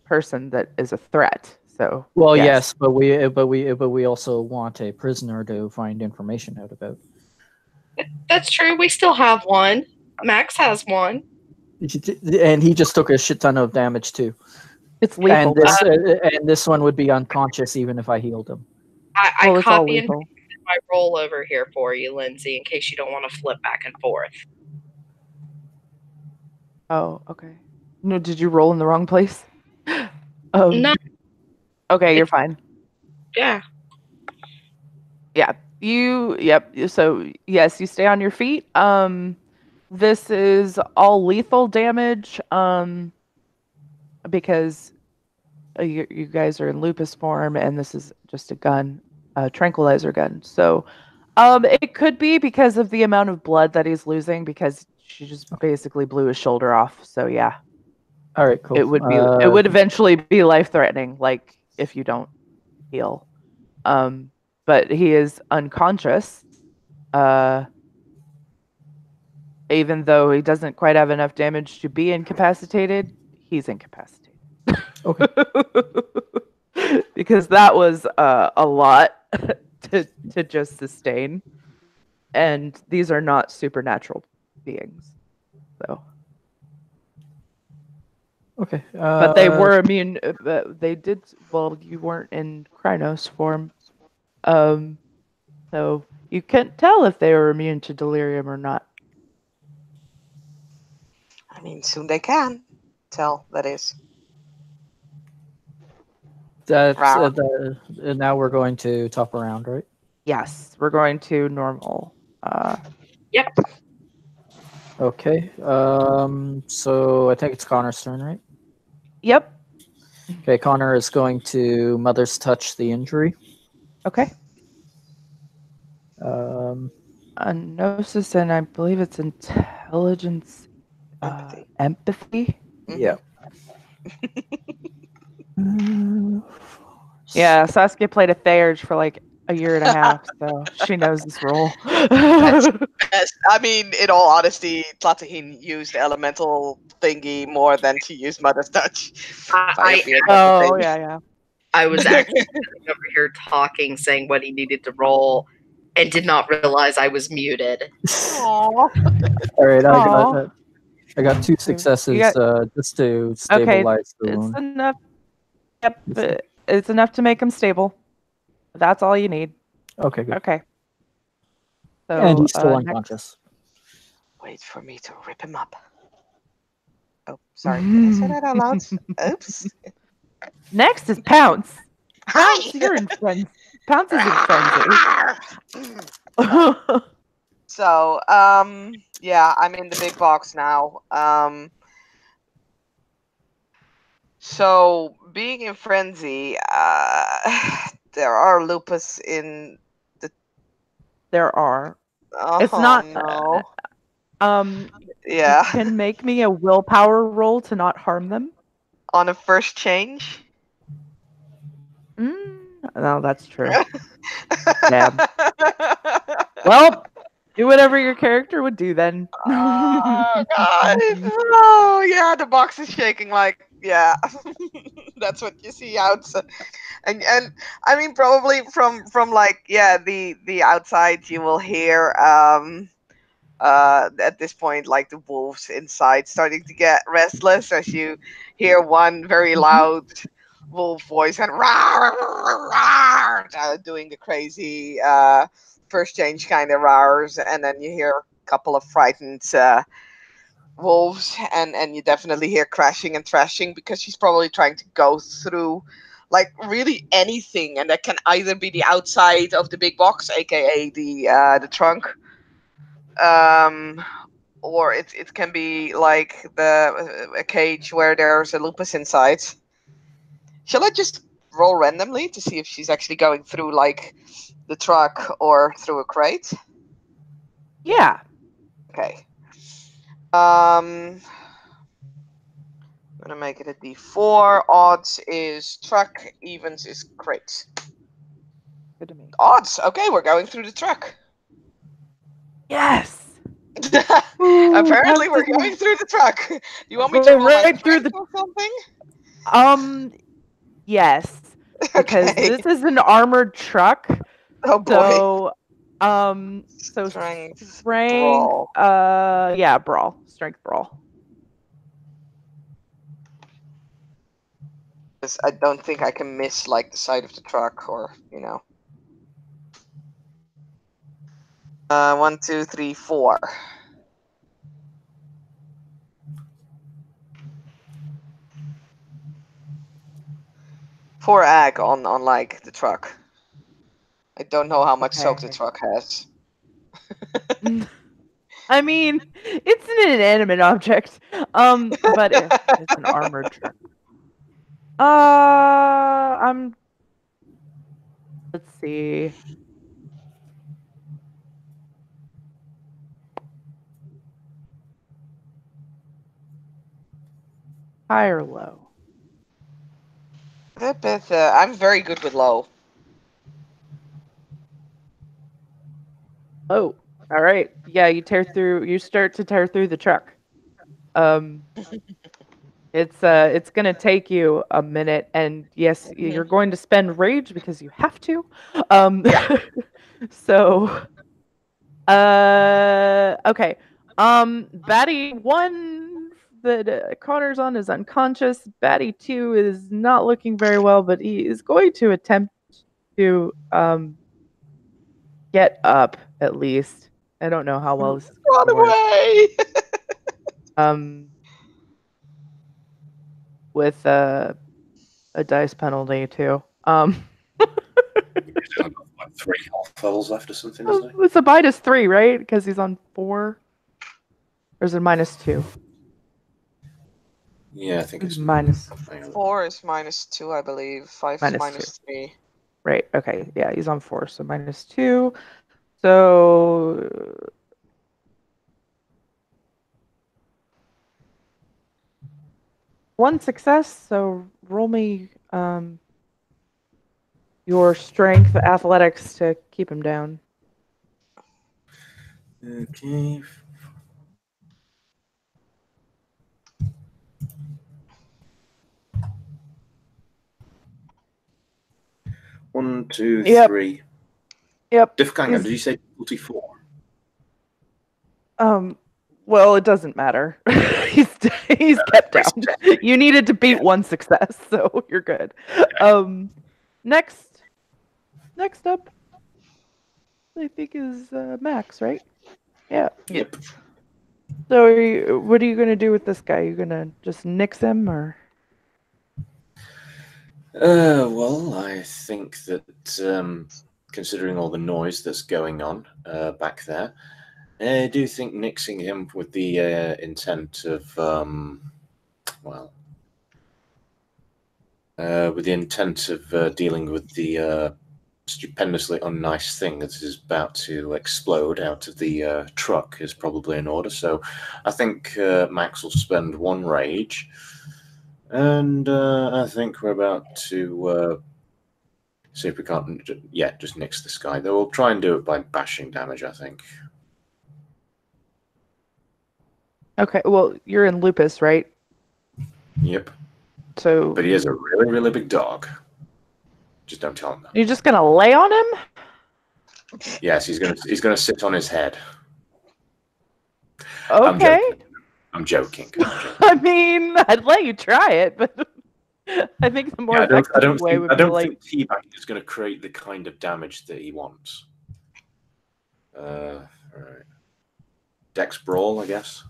person that is a threat. So yes, but we also want a prisoner to find information out about. That's true. We still have one. Max has one. And he just took a shit ton of damage too. It's lethal. And this one would be unconscious even if I healed him. I Well, it's all copy and lethal. pasted my roll over here for you, Lindsay, in case you don't want to flip back and forth. Oh, okay. No, did you roll in the wrong place? No. Okay, you're fine. Yeah. Yeah. So yes, you stay on your feet. This is all lethal damage. Because you guys are in lupus form, and this is just a gun, a tranquilizer gun. So, it could be because of the amount of blood that he's losing, because she just basically blew his shoulder off. So yeah. All right, cool. It would be. It would eventually be life threatening, like if you don't heal. But he is unconscious. Even though he doesn't quite have enough damage to be incapacitated, he's incapacitated. Okay. Because that was a lot to just sustain, and these are not supernatural beings. So. Okay. But they were immune. They did well. You weren't in Krynos form, so you can't tell if they were immune to delirium or not. I mean, soon they can tell. That is. That's now we're going to top around, right? Yes, we're going to normal. Yep. Okay. So I think it's Connor's turn, right? Yep. Okay, Connor is going to Mother's Touch the injury. Okay. Gnosis, and I believe it's intelligence, empathy. Yeah. Yeah, Saskia played a Theurge for like a year and a half, so she knows this role. Yes, I mean, in all honesty, Tlatahin used elemental thingy more than she used Mother's Touch. Yeah. I was actually sitting over here talking, saying what he needed to roll, and did not realize I was muted. Aww. All right, I got 2 successes just to stabilize the wound. It's enough. Yep, it's enough to make him stable. That's all you need. Okay, good. Okay. So, and he's still unconscious. Wait for me to rip him up. Oh, sorry. Did I say that out loud? Oops. Next is Pounce. Hi. Pounce, you're in frenzy. Pounce is in frenzy. So, yeah, I'm in the big box now. So, being in frenzy, there are lupus in the. There are. Oh, It's not. No. Yeah. You can make me a willpower roll to not harm them. On a first change? No, that's true. Damn. Well, do whatever your character would do then. Oh, God. Oh, yeah, the box is shaking like, yeah. That's what you see outside. And I mean, probably from like, yeah, the outside you will hear at this point, like the wolves inside starting to get restless as you hear one very loud wolf voice and doing the crazy first change kind of roars, and then you hear a couple of frightened wolves, and you definitely hear crashing and thrashing, because she's probably trying to go through like really anything, and that can either be the outside of the big box, aka the trunk, or it can be like a cage where there's a lupus inside. Shall I just roll randomly to see if she's actually going through like the truck or through a crate? Yeah. Okay. I'm gonna make it a D4. Odds is truck, evens is crate. Good to me. Odds. Okay, we're going through the truck. Yes. Apparently, we're going through the truck. You want me to roll right through the or something? Yes. Because Okay. this is an armored truck. Oh boy. So, So Strength, strength. brawl. Yeah, brawl. Strength brawl. 'Cause I don't think I can miss like the side of the truck or 1, 2, 3, 4. 4 ag on like the truck. I don't know how much soak the Okay. truck has. I mean, it's an inanimate object. But it's an armored truck. Let's see. High or low? I'm very good with low. Oh, all right. Yeah, you start to tear through the truck. It's gonna take you a minute, and yes, you're going to spend rage because you have to. Yeah. So, okay. Batty 1 that Connor's on is unconscious. Batty 2 is not looking very well, but he is going to attempt to get up at least. I don't know how well this is Run going to work. away! With a dice penalty too. He's got like 3 health levels left or something, isn't he? It's a -3, right? Because he's on 4. Or is it -2? Yeah, I think it's minus. 4 is -2, I believe. 5 is -3. Right. Okay. Yeah, he's on 4, so -2. So 1 success. So roll me your strength, athletics to keep him down. Okay. One, two, Yep. 3. Yep. Difficulty, did you say difficulty 4? Well, it doesn't matter. he's kept down. You needed to beat 1 success, so you're good. Next up, I think is Max, right? Yeah. Yep. So, what are you gonna do with this guy? You gonna just nix him, or? Well, I think that considering all the noise that's going on back there, I do think nixing him with the intent of, dealing with the stupendously unnice thing that is about to explode out of the truck is probably in order. So I think Max will spend 1 rage. And I think we're about to see if we can't, just nix this guy. Though we'll try and do it by bashing damage, I think. Okay, well, you're in Lupus, right? Yep. So. But he is a really, really big dog. Just don't tell him that. You're just gonna lay on him? Yes, he's gonna sit on his head. Okay. I'm joking. I mean, I'd let you try it, but I think the more effective way would be like. I don't think teabagging is going to create the kind of damage that he wants. All right. Dex brawl, I guess.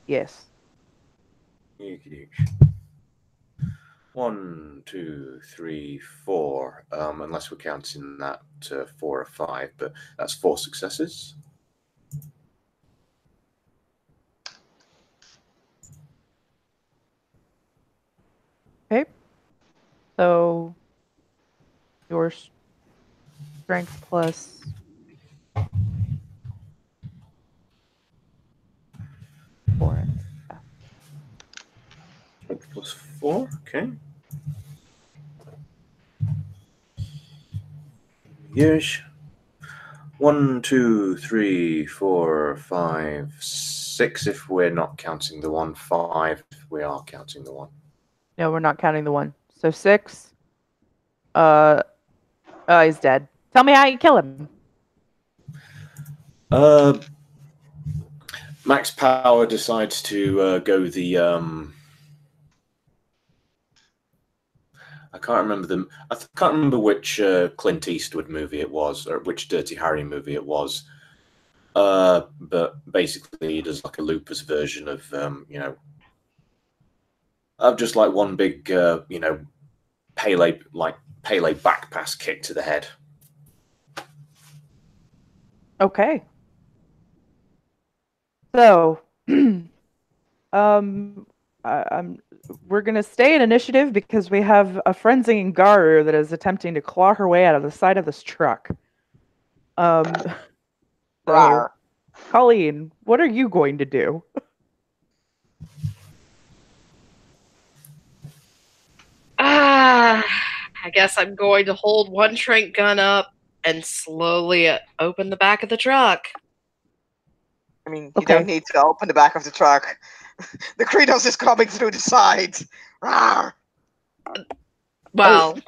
Yes. 1, 2, 3, 4. Unless we're counting that 4 or 5, but that's 4 successes. Okay. So your strength plus 4. Strength plus 4. Okay. Yes. 1, 2, 3, 4, 5, 6. If we're not counting the 1, 5. If we are counting the 1. No, we're not counting the 1. So 6. He's dead. Tell me how you kill him. Max Power decides to go the I can't remember which Clint Eastwood movie it was, or which Dirty Harry movie it was. But basically, he does like a Lupus version of of just like one big Pele back pass kick to the head. Okay. So, we're gonna stay in initiative because we have a frenzying Garu that is attempting to claw her way out of the side of this truck. So, Rawr. Colleen, what are you going to do? I guess I'm going to hold one trank gun up and slowly open the back of the truck. I mean, you Okay. don't need to open the back of the truck. The Kratos is coming through the side. Rawr. Well,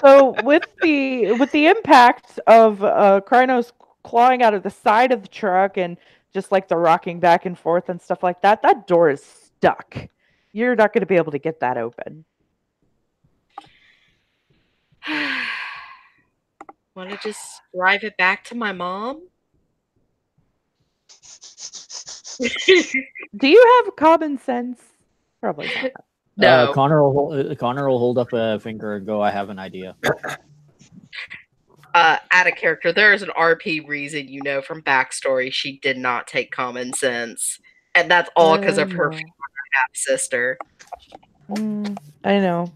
So with the impact of Krynos clawing out of the side of the truck and just like the rocking back and forth and stuff like that, that door is stuck. You're not going to be able to get that open. want to just drive it back to my mom? Do you have common sense? Probably not. No. Connor will hold up a finger and go, "I have an idea." Add a character. There is an RP reason, from backstory, she did not take common sense, and that's all because of her half sister. I know.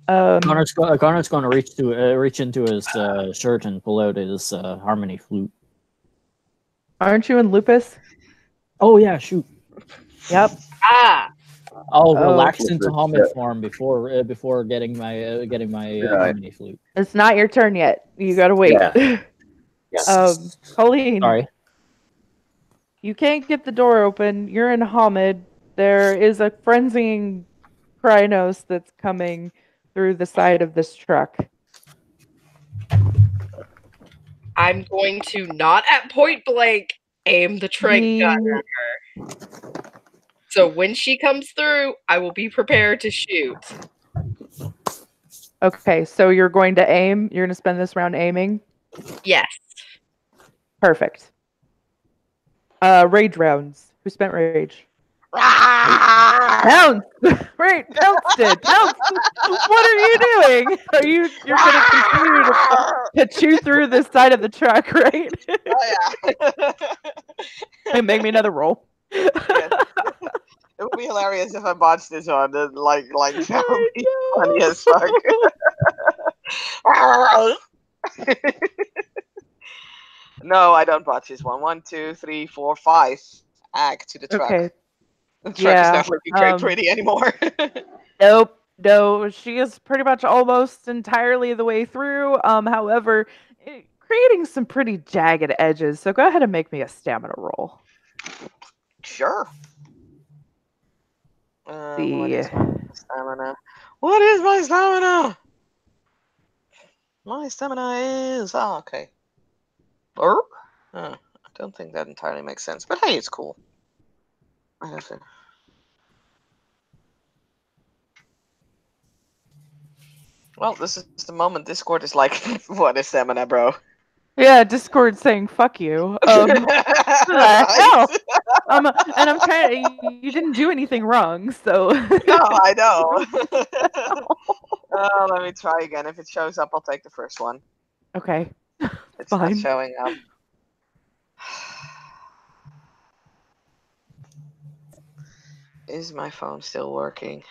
Connor's going to reach into his shirt and pull out his harmony flute. Aren't you in Lupus? Oh yeah, shoot. Yep. I'll relax into Hamid form before getting my harmony flute. It's not your turn yet. You gotta wait. Yeah. Yes. Colleen. Sorry. You can't get the door open. You're in Hamid. There is a frenzying Krynos that's coming through the side of this truck. I'm going to, not at point blank, aim the trank gun at her. So when she comes through, I will be prepared to shoot. Okay, so you're going to aim. You're going to spend this round aiming? Yes. Perfect. Rage rounds. Who spent rage? Pounce! Right, Pounce did. Pounce! What are you doing? You're going to continue to chew through this side of the truck, right? Oh yeah. And make me another roll. Yes. It would be hilarious if I botched this one. Like that would be funny as fuck. No, I don't botch this one. 1, 2, 3, 4, 5. Ag to the truck. Okay. The truck is not looking very pretty anymore. Nope. No, she is pretty much almost entirely the way through. However, creating some pretty jagged edges. So go ahead and make me a stamina roll. Sure. What is my stamina? What is my stamina? My stamina is okay. I don't think that entirely makes sense, but hey, it's cool. I have to. Well, this is the moment Discord is like, "What is stamina, bro?" Yeah, Discord saying "fuck you." What the hell? And I'm trying. You didn't do anything wrong, so. No, I know. Let me try again. If it shows up, I'll take the first one. Okay. It's Fine. not showing up. Is my phone still working?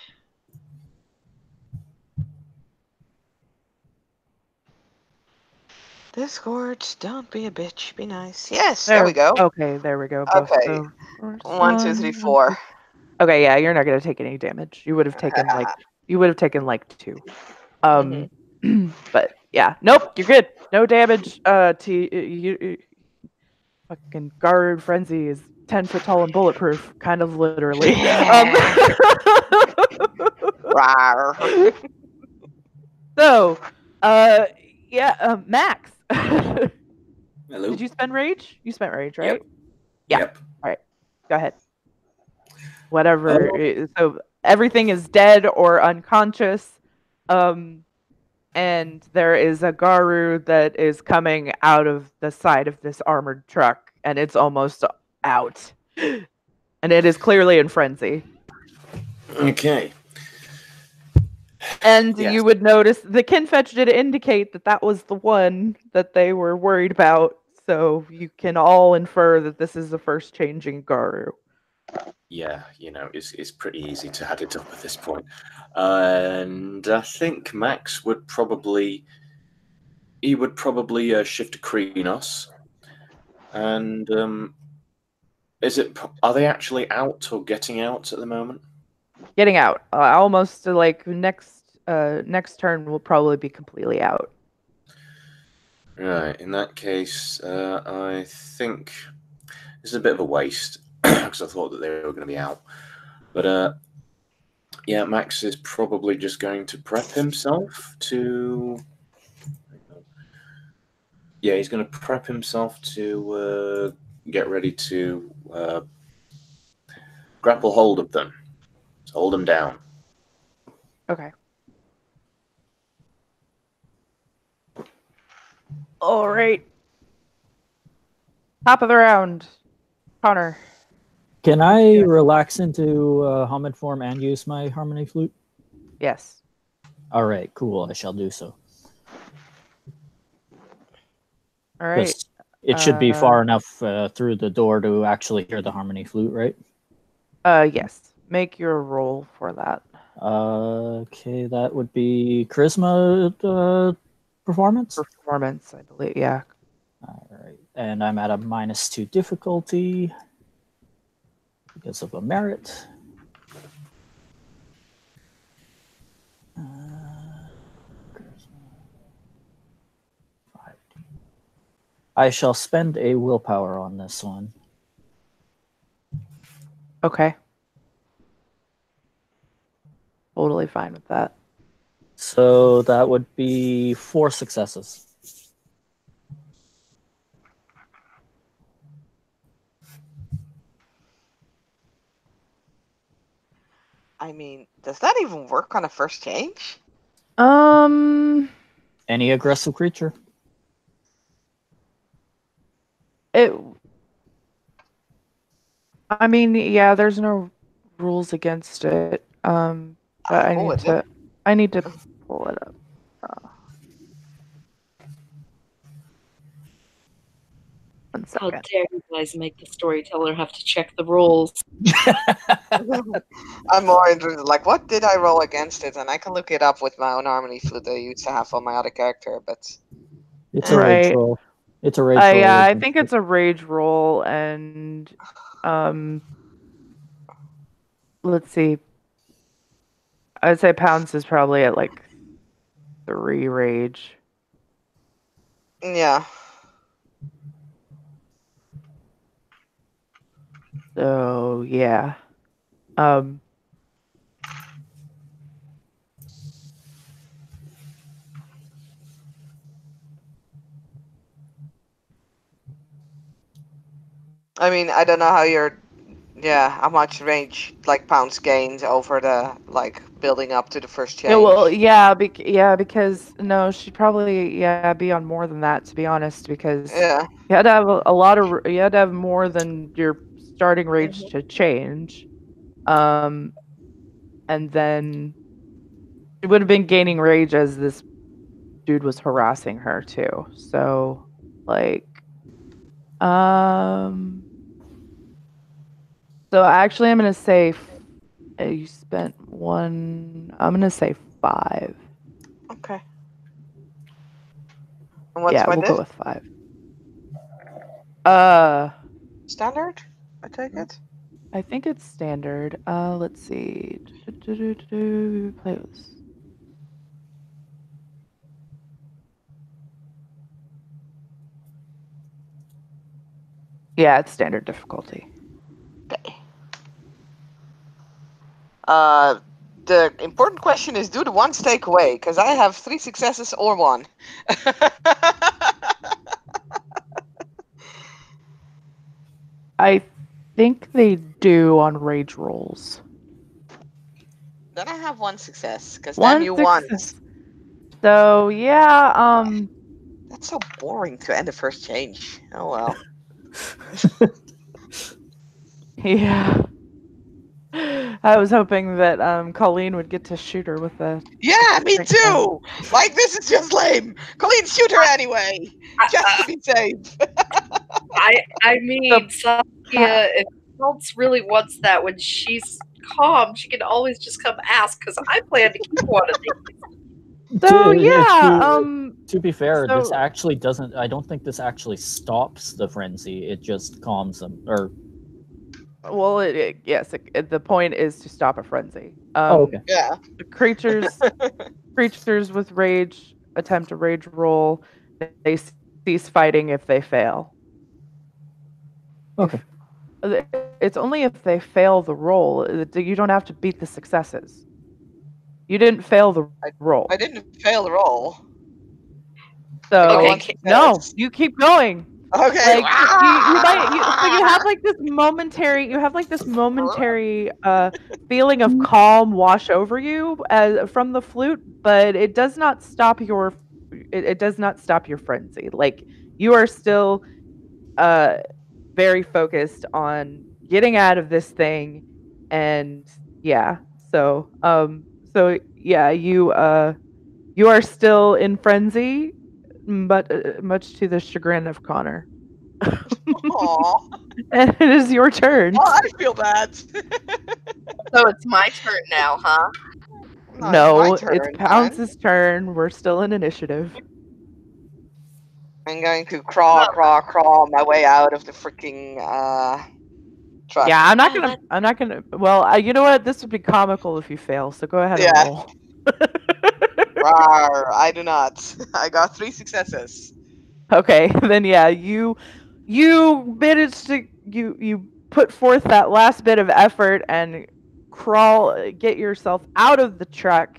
Discord, don't be a bitch. Be nice. Yes, there we go. Okay, there we go. Okay. 1, 2, 3, 4. Okay, yeah, you're not gonna take any damage. You would have taken like 2. But yeah, nope, you're good. No damage. To you. Fucking Guard Frenzy is 10 foot tall and bulletproof, kind of literally. So, Max. Hello. Did you spend rage? You spent rage, right? Yeah. Yep. All right. Go ahead. Whatever. So everything is dead or unconscious. And there is a Garu that is coming out of the side of this armored truck, and it's almost out. And it is clearly in frenzy. Okay. And Yes. you would notice the Kinfetch did indicate that that was the one that they were worried about. So you can all infer that this is the first changing Garu. Yeah, it's pretty easy to add it up at this point. And I think Max would probably shift to Kreenos. And are they actually out or getting out at the moment? Getting out. Almost like next turn will probably be completely out. Right. In that case, I think this is a bit of a waste because I thought that they were going to be out. But yeah, Max is probably just going to prep himself to. Yeah, he's going to prep himself to get ready to grapple hold of them. So hold them down. Okay. All right. Top of the round. Connor. Can I relax into Hamid form and use my harmony flute? Yes. All right, cool. I shall do so. All right. It should be far enough through the door to actually hear the harmony flute, right? Yes. Make your roll for that. Okay, that would be charisma performance? Performance, I believe. Yeah. All right. And I'm at a -2 difficulty because of a merit. I shall spend a willpower on this one. Okay. Totally fine with that. So that would be 4 successes. I mean, does that even work on a first change? Any aggressive creature? I mean, yeah, there's no rules against it. But I need to pull it up. One How second. dare you guys make the storyteller have to check the rules? I'm more interested, like, what did I roll against it? And I can look it up with my own harmony flute that I used to have on my other character, but... It's a rage roll. It's a rage roll. Yeah, I think it's a rage roll, and let's see. I'd say Pounce is probably at like 3 rage. Yeah. So yeah. I mean, I don't know how much range, like, Pounce gains over the, like, building up to the first change. Yeah, well, yeah, because no, she'd probably be on more than that, to be honest, because you had to have you had to have more than your starting rage to change, and then she would have been gaining rage as this dude was harassing her too. So, like, so actually, I'm gonna say you spent 1. I'm gonna say 5. Okay. And what's my we'll diff? go with 5. Standard, I take it? I think it's standard. Let's see. Play this. Yeah, it's standard difficulty. Okay. The important question is, do the ones take away? Because I have 3 successes or 1. I think they do on rage rolls. Then I have 1 success, because then One you won. success. So yeah, That's so boring to end the first change. Oh well. yeah. I was hoping that Colleen would get to shoot her with the. Yeah, me Thanks, man. too. Like, this is just lame. Colleen, shoot her anyway, just to be safe. I mean, Saskia, if Schultz really wants that, when she's calm, she can always just come ask, because I plan to keep one of these. So yeah, To be fair, this so- actually doesn't. I don't think this actually stops the frenzy. It just calms them. Or well, yes, the point is to stop a frenzy. okay. Yeah. The creatures with rage attempt a rage roll. They cease fighting if they fail. Okay. It's only if they fail the roll. You don't have to beat the successes. You didn't fail the roll. I didn't fail the roll. So Okay, no, you keep going. Okay. Like you have like this momentary feeling of calm wash over you from the flute, but it does not stop your it does not stop your frenzy. Like you are still very focused on getting out of this thing, and yeah. So yeah, you are still in frenzy, but much to the chagrin of Connor. Aw. And it is your turn. Oh, I feel bad. So it's my turn now, huh? No, it's my it's turn, Pounce's turn. We're still in initiative. I'm going to crawl my way out of the freaking truck. Yeah, I'm not Oh, gonna. I'm not gonna. Well, you know what? This would be comical if you fail. So go ahead and Yeah. roll. Rawr, I do not. I got 3 successes. Okay, then yeah, you managed to you put forth that last bit of effort and get yourself out of the truck,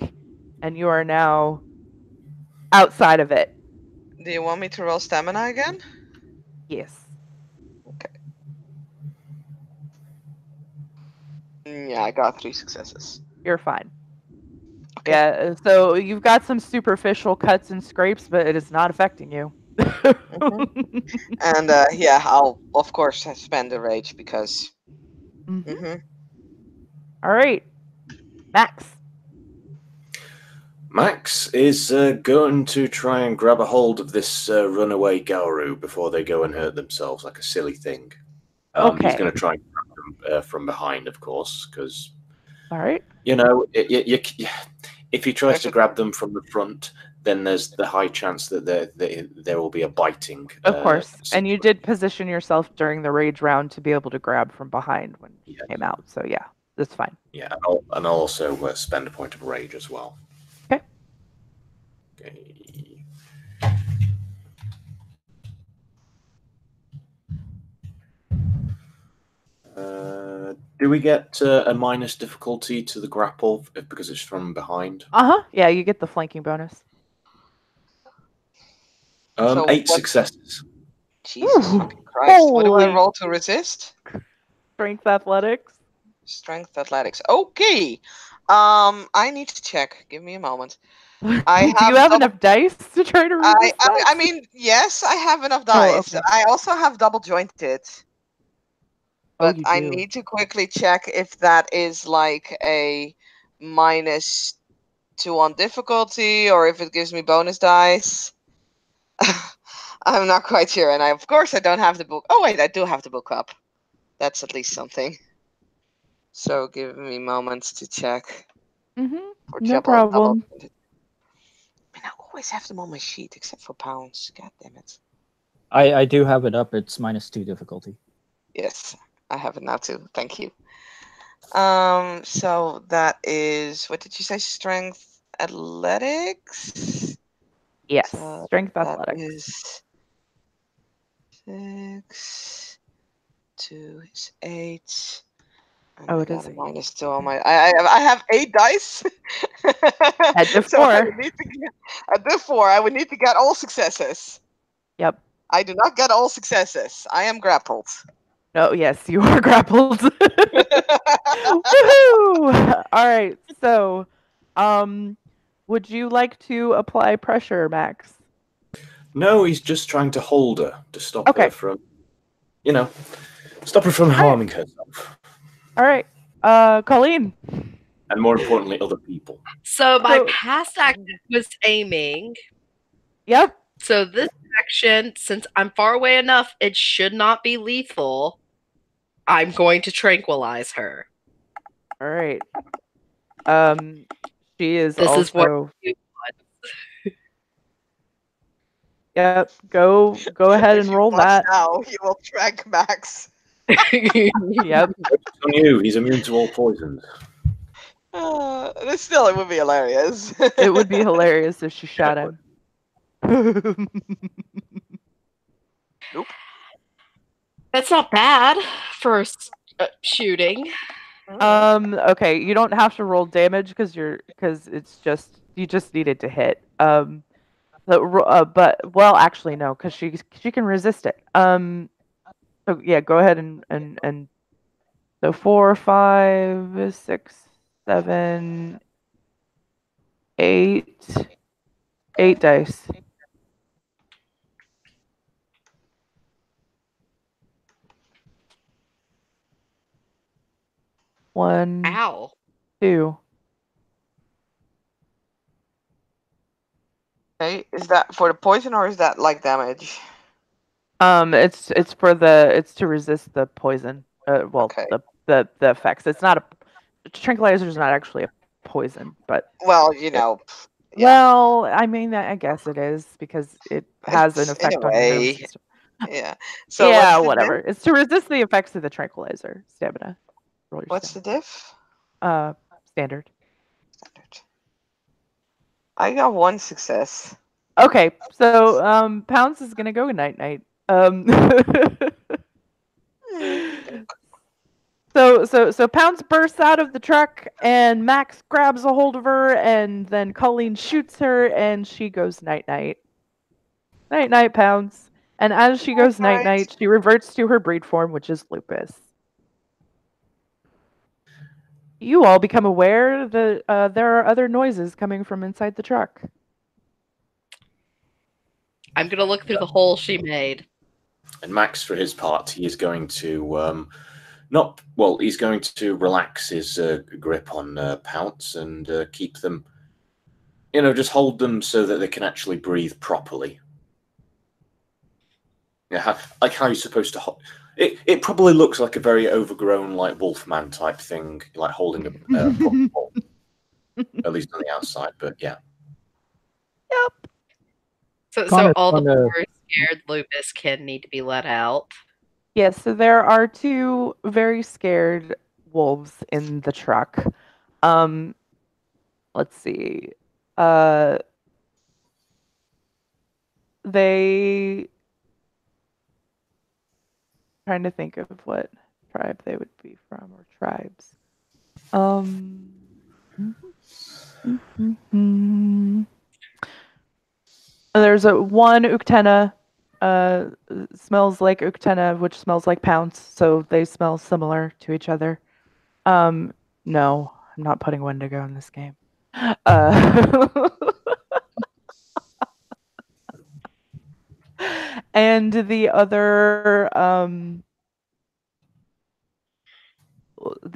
and you are now outside of it. Do you want me to roll stamina again? Yes. Yeah, I got 3 successes. You're fine. Okay. Yeah, so you've got some superficial cuts and scrapes, but it is not affecting you. And yeah, I'll of course spend the rage because. Mhm. All right, Max. Max is going to try and grab a hold of this runaway Gauru before they go and hurt themselves like a silly thing. He's Okay. going to try and grab them from behind, of course, because All right. you know if he tries to grab them from the front, then there's the high chance that there will be a biting. Of course. And you did position yourself during the rage round to be able to grab from behind when you came out. So yeah, that's fine. Yeah, and I'll also spend a point of rage as well. Okay. Okay. Do we get a minus difficulty to the grapple because it's from behind? Yeah, you get the flanking bonus. So 8 successes. Jesus fucking Christ! What do I Holy- roll to resist? Strength athletics. Strength athletics. Okay. I need to check. Give me a moment. Do you have enough dice to try to resist that? I mean, yes, I have enough dice. okay. I also have double jointed. But you I do. need to quickly check if that is like a -2 on difficulty or if it gives me bonus dice. I'm not quite sure, and of course I don't have the book. Oh wait, I do have the book up. That's at least something. So give me moments to check. For No double problem. jointed. I mean, I always have them on my sheet except for pounds. God damn it. I do have it up. It's -2 difficulty. Yes, I have it now too. Thank you. So that is, what did you say? Strength athletics? Yes. So Strength that athletics. is 6, 2 is 8. Oh, I it is got a 8. -2 on my. I have 8 dice. At diff So I 4. would need to get at diff 4. I would need to get all successes. Yep. I do not get all successes. I am grappled. No, yes, you are grappled. Woohoo! All right. So, would you like to apply pressure, Max? No, he's just trying to hold her to stop Okay. her from, stop her from harming herself. All right. Colleen. And more importantly, other people. So my So- past action was aiming. Yep. So this action, since I'm far away enough, it should not be lethal. I'm going to tranquilize her. All right. She is This also. is what you Yep. Go ahead If and you roll watch that. now, you will track Max. want. Yep. It's on you. He's immune to all poisons. Still, it would be hilarious. It would be hilarious if she shot him. Nope. That's not bad for shooting. Okay, you don't have to roll damage because it's just you just needed to hit. But well, actually no, because she can resist it. So yeah, go ahead and so 4, 5, 6, 7, 8, 8 dice. One, Ow. 2. Okay, is that for the poison or is that like damage? It's to resist the poison. Well, Okay. the effects. It's not a tranquilizer is not actually a poison, but Well, you know. Yeah. well, I mean, I guess it is because it has an It's in effect a on your nervous way. system. Yeah. So Yeah, what's the whatever. diff? It's to resist the effects of the tranquilizer. Stamina. Roll your What's the stamina. diff? Standard. Standard. I got 1 success. Okay, so Pounce is gonna go night night. So Pounce bursts out of the truck, and Max grabs a hold of her, and then Colleen shoots her, and she goes night night. Night night, Pounce. And as she goes night night, she reverts to her breed form, which is Lupus. You all become aware that there are other noises coming from inside the truck. I'm going to look through the hole she made. And Max, for his part, he is going to he's going to relax his grip on Pounce and keep them, just hold them so that they can actually breathe properly. Yeah, like how you're supposed to. It probably looks like a very overgrown, like Wolfman type thing, like holding a ball, at least on the outside. But yeah. Yep. So Connor, all the Connor- poor scared Lupus can need to be let out. Yes, so there are 2 very scared wolves in the truck. Let's see. They trying to think of what tribe they would be from or tribes. There's one Uktena smells like Uktena, which smells like Pounce, so they smell similar to each other. No, I'm not putting Wendigo in this game. And the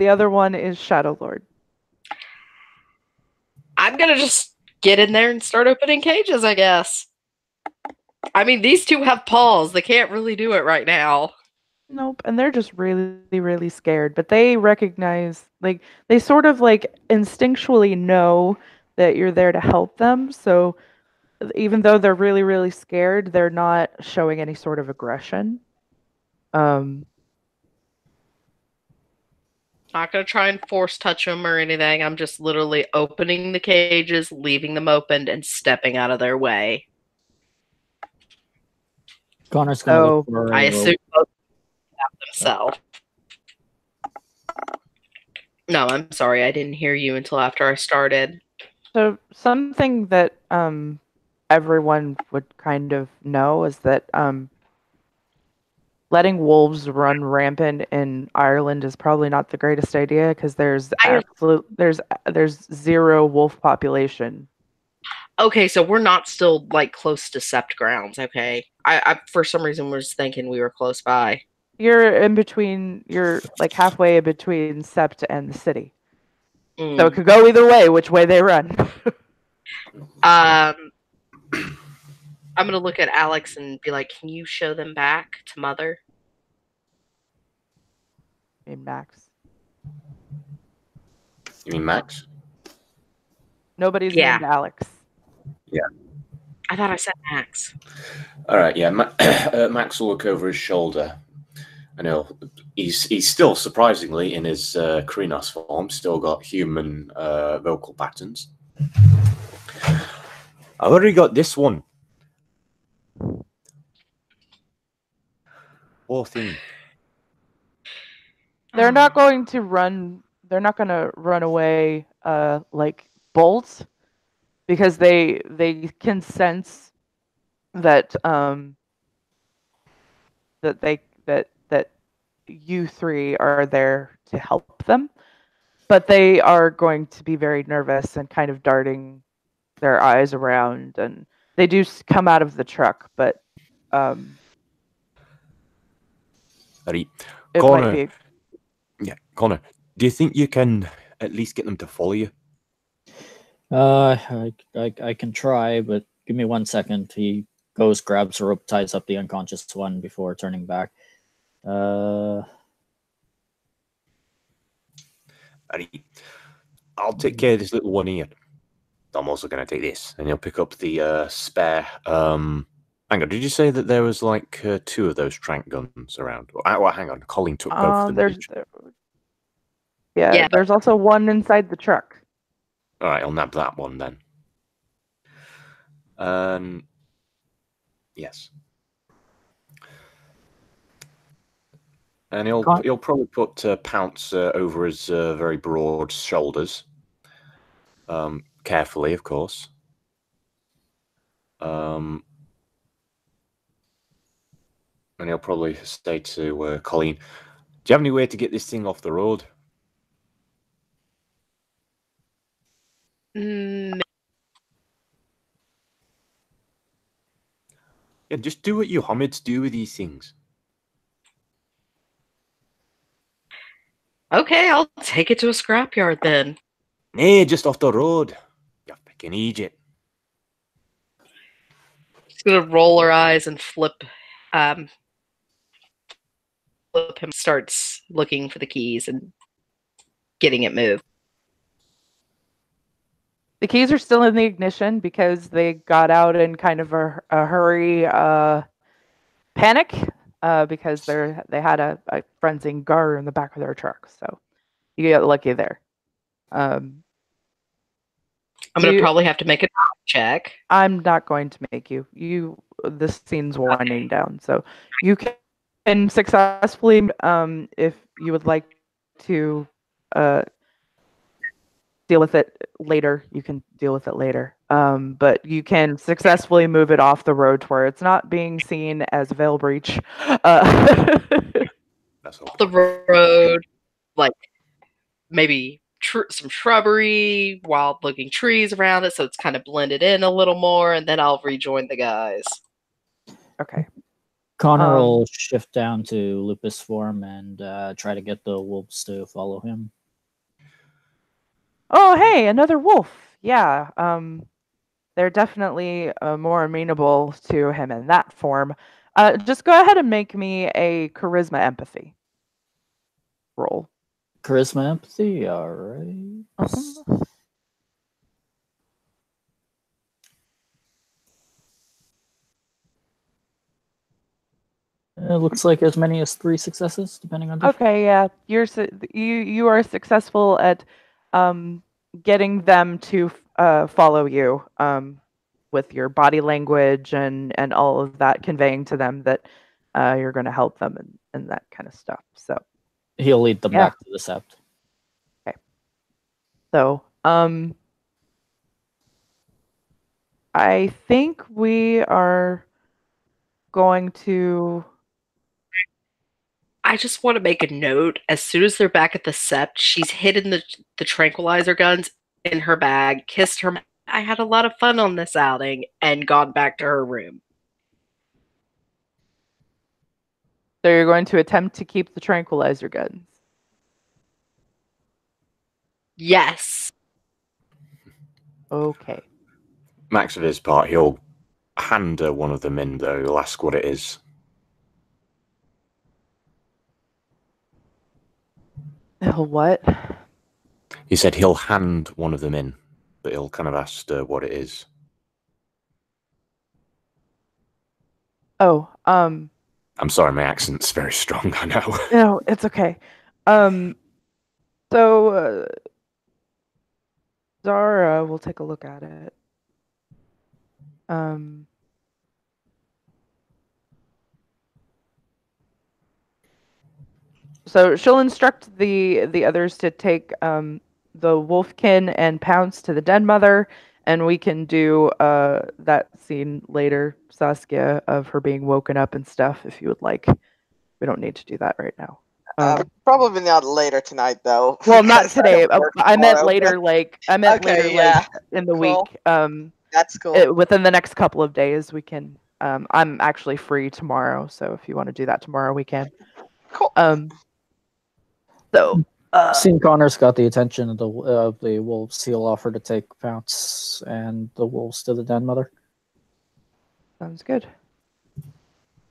other one is Shadow Lord. I'm going to just get in there and start opening cages, I guess. I mean, these 2 have paws. They can't really do it right now. Nope, and they're just really, really scared. But they recognize, they sort of instinctually know that you're there to help them. So even though they're really, really scared, they're not showing any sort of aggression. Not going to try and force touch them or anything. I'm just literally opening the cages, leaving them opened, and stepping out of their way. Connor's going to look Oh, for I assume both have themselves. No, I'm sorry. I didn't hear you until after I started. So something that everyone would kind of know is that letting wolves run rampant in Ireland is probably not the greatest idea because there's zero wolf population. Okay, so we're not still like close to Sept grounds. Okay, I for some reason was thinking we were close by. You're in between. You're like halfway in between Sept and the city, so it could go either way. Which way they run? I'm gonna look at Alex and be like, "Can you show them back to Mother?" Named Max. You mean Max? Nobody's Yeah. named Alex. Yeah. I thought I said Max. All right, yeah. Max will look over his shoulder. I know he's still surprisingly in his Krynos form, still got human vocal patterns. I've already got this one. Poor thing. They're not going to run. They're not going to run away like bolts because they can sense that that you three are there to help them, but they are going to be very nervous and kind of darting their eyes around, and they do come out of the truck, but Right. it Connor, might be. Yeah, Connor, do you think you can at least get them to follow you? I can try, but give me 1 second. He goes, grabs a rope, ties up the unconscious one before turning back. Right. I'll take care of this little one here. I'm also going to take this, and he'll pick up the spare. Hang on, did you say that there was like 2 of those trank guns around? Well, hang on, Colleen took both of them. Yeah, there's also one inside the truck. All right, I'll nab that one then. Yes. And he'll probably put Pounce over his very broad shoulders, carefully, of course. And he'll probably say to Colleen, "Do you have any way to get this thing off the road?" Yeah, just do what you Homids do with these things. Okay, I'll take it to a scrapyard then. Nay, just off the road. You fucking idiot. She's gonna roll her eyes and flip him. Starts looking for the keys and getting it moved. The keys are still in the ignition because they got out in kind of a hurry, panic, because they had a frenzied guard in the back of their truck. So you get lucky there. I'm gonna probably have to make a check. I'm not going to make you. This scene's winding down, so you can successfully, if you would like to deal with it later, you can deal with it later. But you can successfully move it off the road to where it's not being seen as a veil breach. That's all. The road, like maybe some shrubbery, wild-looking trees around it, so it's kind of blended in a little more, and then I'll rejoin the guys. Okay. Connor will shift down to Lupus form and try to get the wolves to follow him. Oh, hey, another wolf. Yeah. They're definitely more amenable to him in that form. Just go ahead and make me a charisma empathy roll. Charisma empathy, all right. It looks like as many as 3 successes, depending on. Okay, yeah, you are successful at getting them to follow you with your body language and all of that, conveying to them that you're going to help them and that kind of stuff. So he'll lead them back to the Sept. Okay. So, I think we are going to. I just want to make a note. As soon as they're back at the sept, she's hidden the tranquilizer guns in her bag, kissed her. I had a lot of fun on this outing, and gone back to her room. So you're going to attempt to keep the tranquilizer guns. Yes. Okay. Max, of his part, he'll hand her one of them in, though. He'll ask what it is. What? He said he'll hand one of them in, but he'll kind of ask her what it is. Oh, I'm sorry, my accent's very strong, I know. no, it's okay. So Zara will take a look at it. So she'll instruct the others to take the wolfkin and pounce to the den mother, and we can do that scene later, Saskia, of her being woken up and stuff, if you would like. We don't need to do that right now. Probably not later tonight, though. Well, not because I today. have work I meant tomorrow, later, but- like Okay, yeah. in the Cool. week. That's cool. Within the next couple of days, we can. I'm actually free tomorrow, so if you want to do that tomorrow, we can. Cool. So. Seeing Connor's got the attention of the wolves, he'll offer to take Pounce and the wolves to the den mother. Sounds good.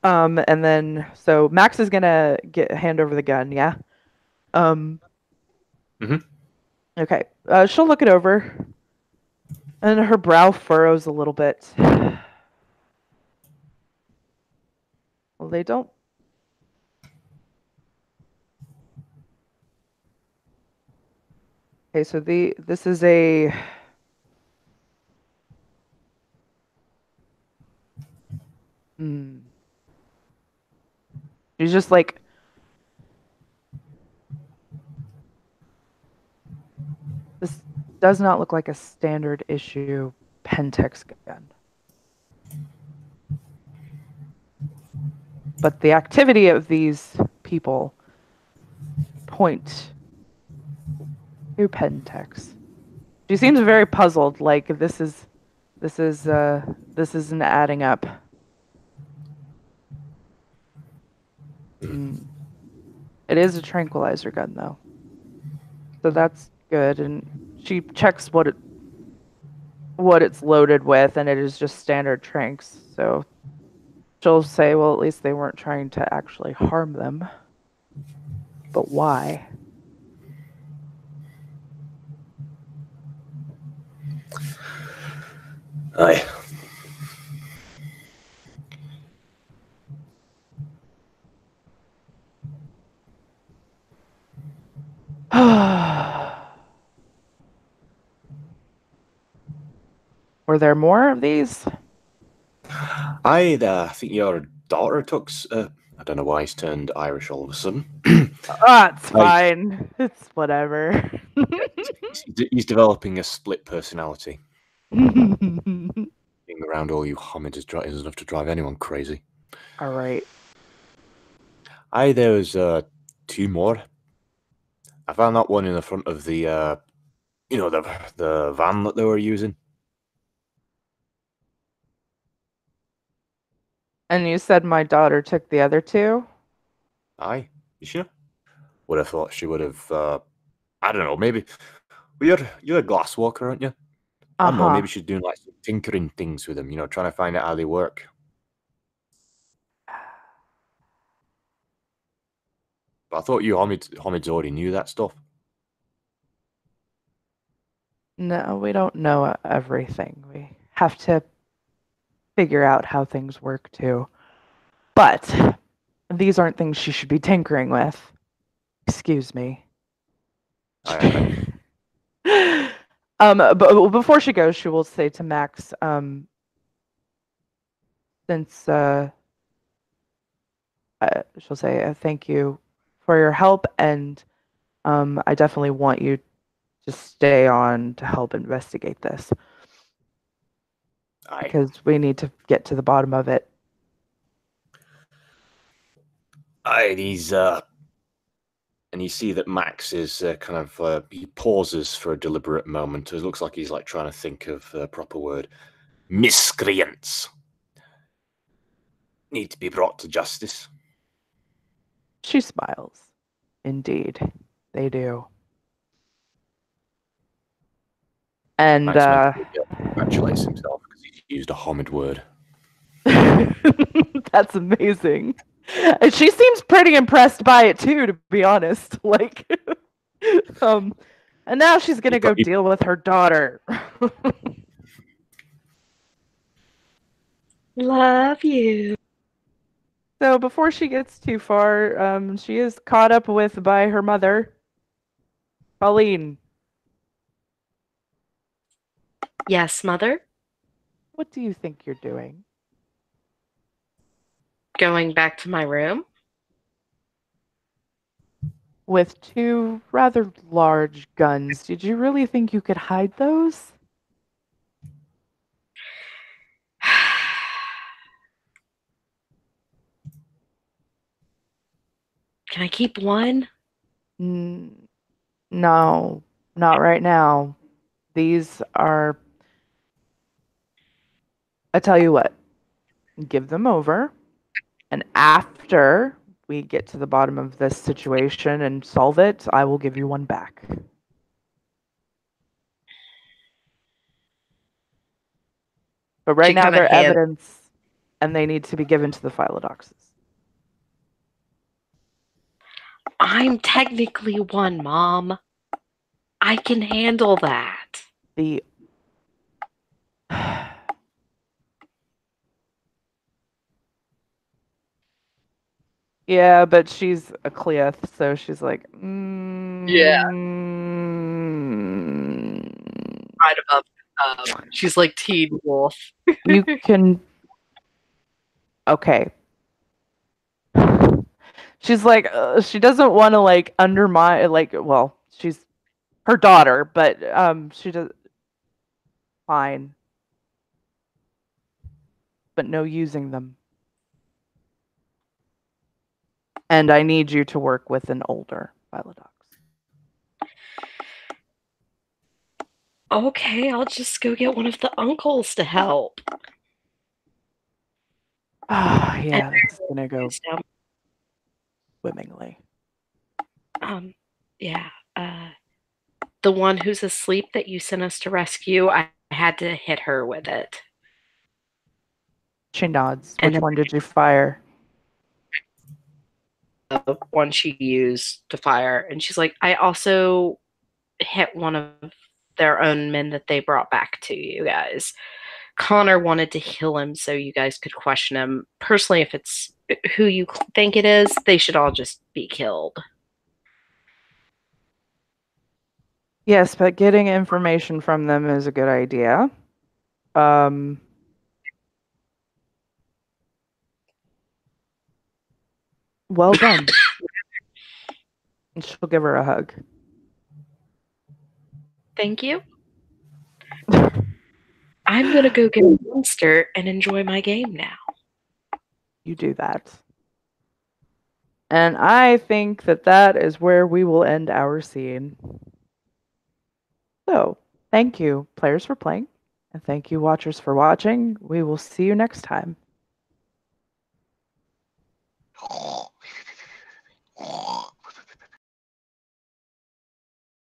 And then so Max is gonna hand over the gun, yeah. Okay. She'll look it over, and her brow furrows a little bit. Well, they don't. Okay, so this is a. She's just like. This does not look like a standard issue Pentex gun. But the activity of these people point to Pentex. She seems very puzzled, like this isn't adding up. It is a tranquilizer gun, though, so that's good. And she checks what it's loaded with, and it is just standard tranks. So she'll say, well, at least they weren't trying to actually harm them. But why? Aye. Were there more of these? I think your daughter took. I don't know why he's turned Irish all of a sudden. It's fine. It's whatever. He's developing a split personality. Being around all you homids is enough to drive anyone crazy. All right. There was 2 more. I found that one in the front of the, the van that they were using. And you said my daughter took the other 2? Aye, you sure? Would have thought she would have. I don't know. Maybe you're a glass walker, aren't you? I don't know. Maybe she's doing like some tinkering things with them. Trying to find out how they work. But I thought you homids already knew that stuff. No, we don't know everything. We have to figure out how things work too. But these aren't things she should be tinkering with. Excuse me. But before she goes, she will say to Max, since she'll say thank you for your help, and I definitely want you to stay on to help investigate this Aye. because we need to get to the bottom of it. Aye, he's and you see that Max is he pauses for a deliberate moment. It looks like he's like trying to think of a proper word. Miscreants need to be brought to justice. She smiles. Indeed, they do. And Max mentally congratulates himself because he's used a Homid word. that's amazing. And she seems pretty impressed by it too, to be honest. Like, and now she's gonna go deal with her daughter. Love you. So before she gets too far, she is caught up with by her mother, Pauline. Yes, Mother? What do you think you're doing? Going back to my room? With two rather large guns, did you really think you could hide those? Can I keep one? No, not right now. These are... I tell you what, give them over, and after we get to the bottom of this situation and solve it, I will give you one back. But right now they're evidence, and they need to be given to the Philodoxes. I'm technically one, Mom. I can handle that. The... Yeah, but she's a Cleith, so she's like, Yeah. Right above. She's like Teen Wolf. You can... Okay. She's like, she doesn't want to like undermine, like, well, she's her daughter, but she does fine, but no using them. And I need you to work with an older Philodox. Okay, I'll just go get one of the uncles to help. Yeah, that's gonna go swimmingly. Yeah. The one who's asleep that you sent us to rescue, I had to hit her with it. She nods. Which one did you fire? The one she used to fire. And she's like, I also hit one of their own men that they brought back to you guys. Connor wanted to kill him so you guys could question him. Personally, if it's who you think it is, they should all just be killed. Yes, but getting information from them is a good idea. Well done. And she'll give her a hug. Thank you. I'm going to go get a monster and enjoy my game now. You do that. And I think that that is where we will end our scene. So, thank you, players, for playing. And thank you, watchers, for watching. We will see you next time.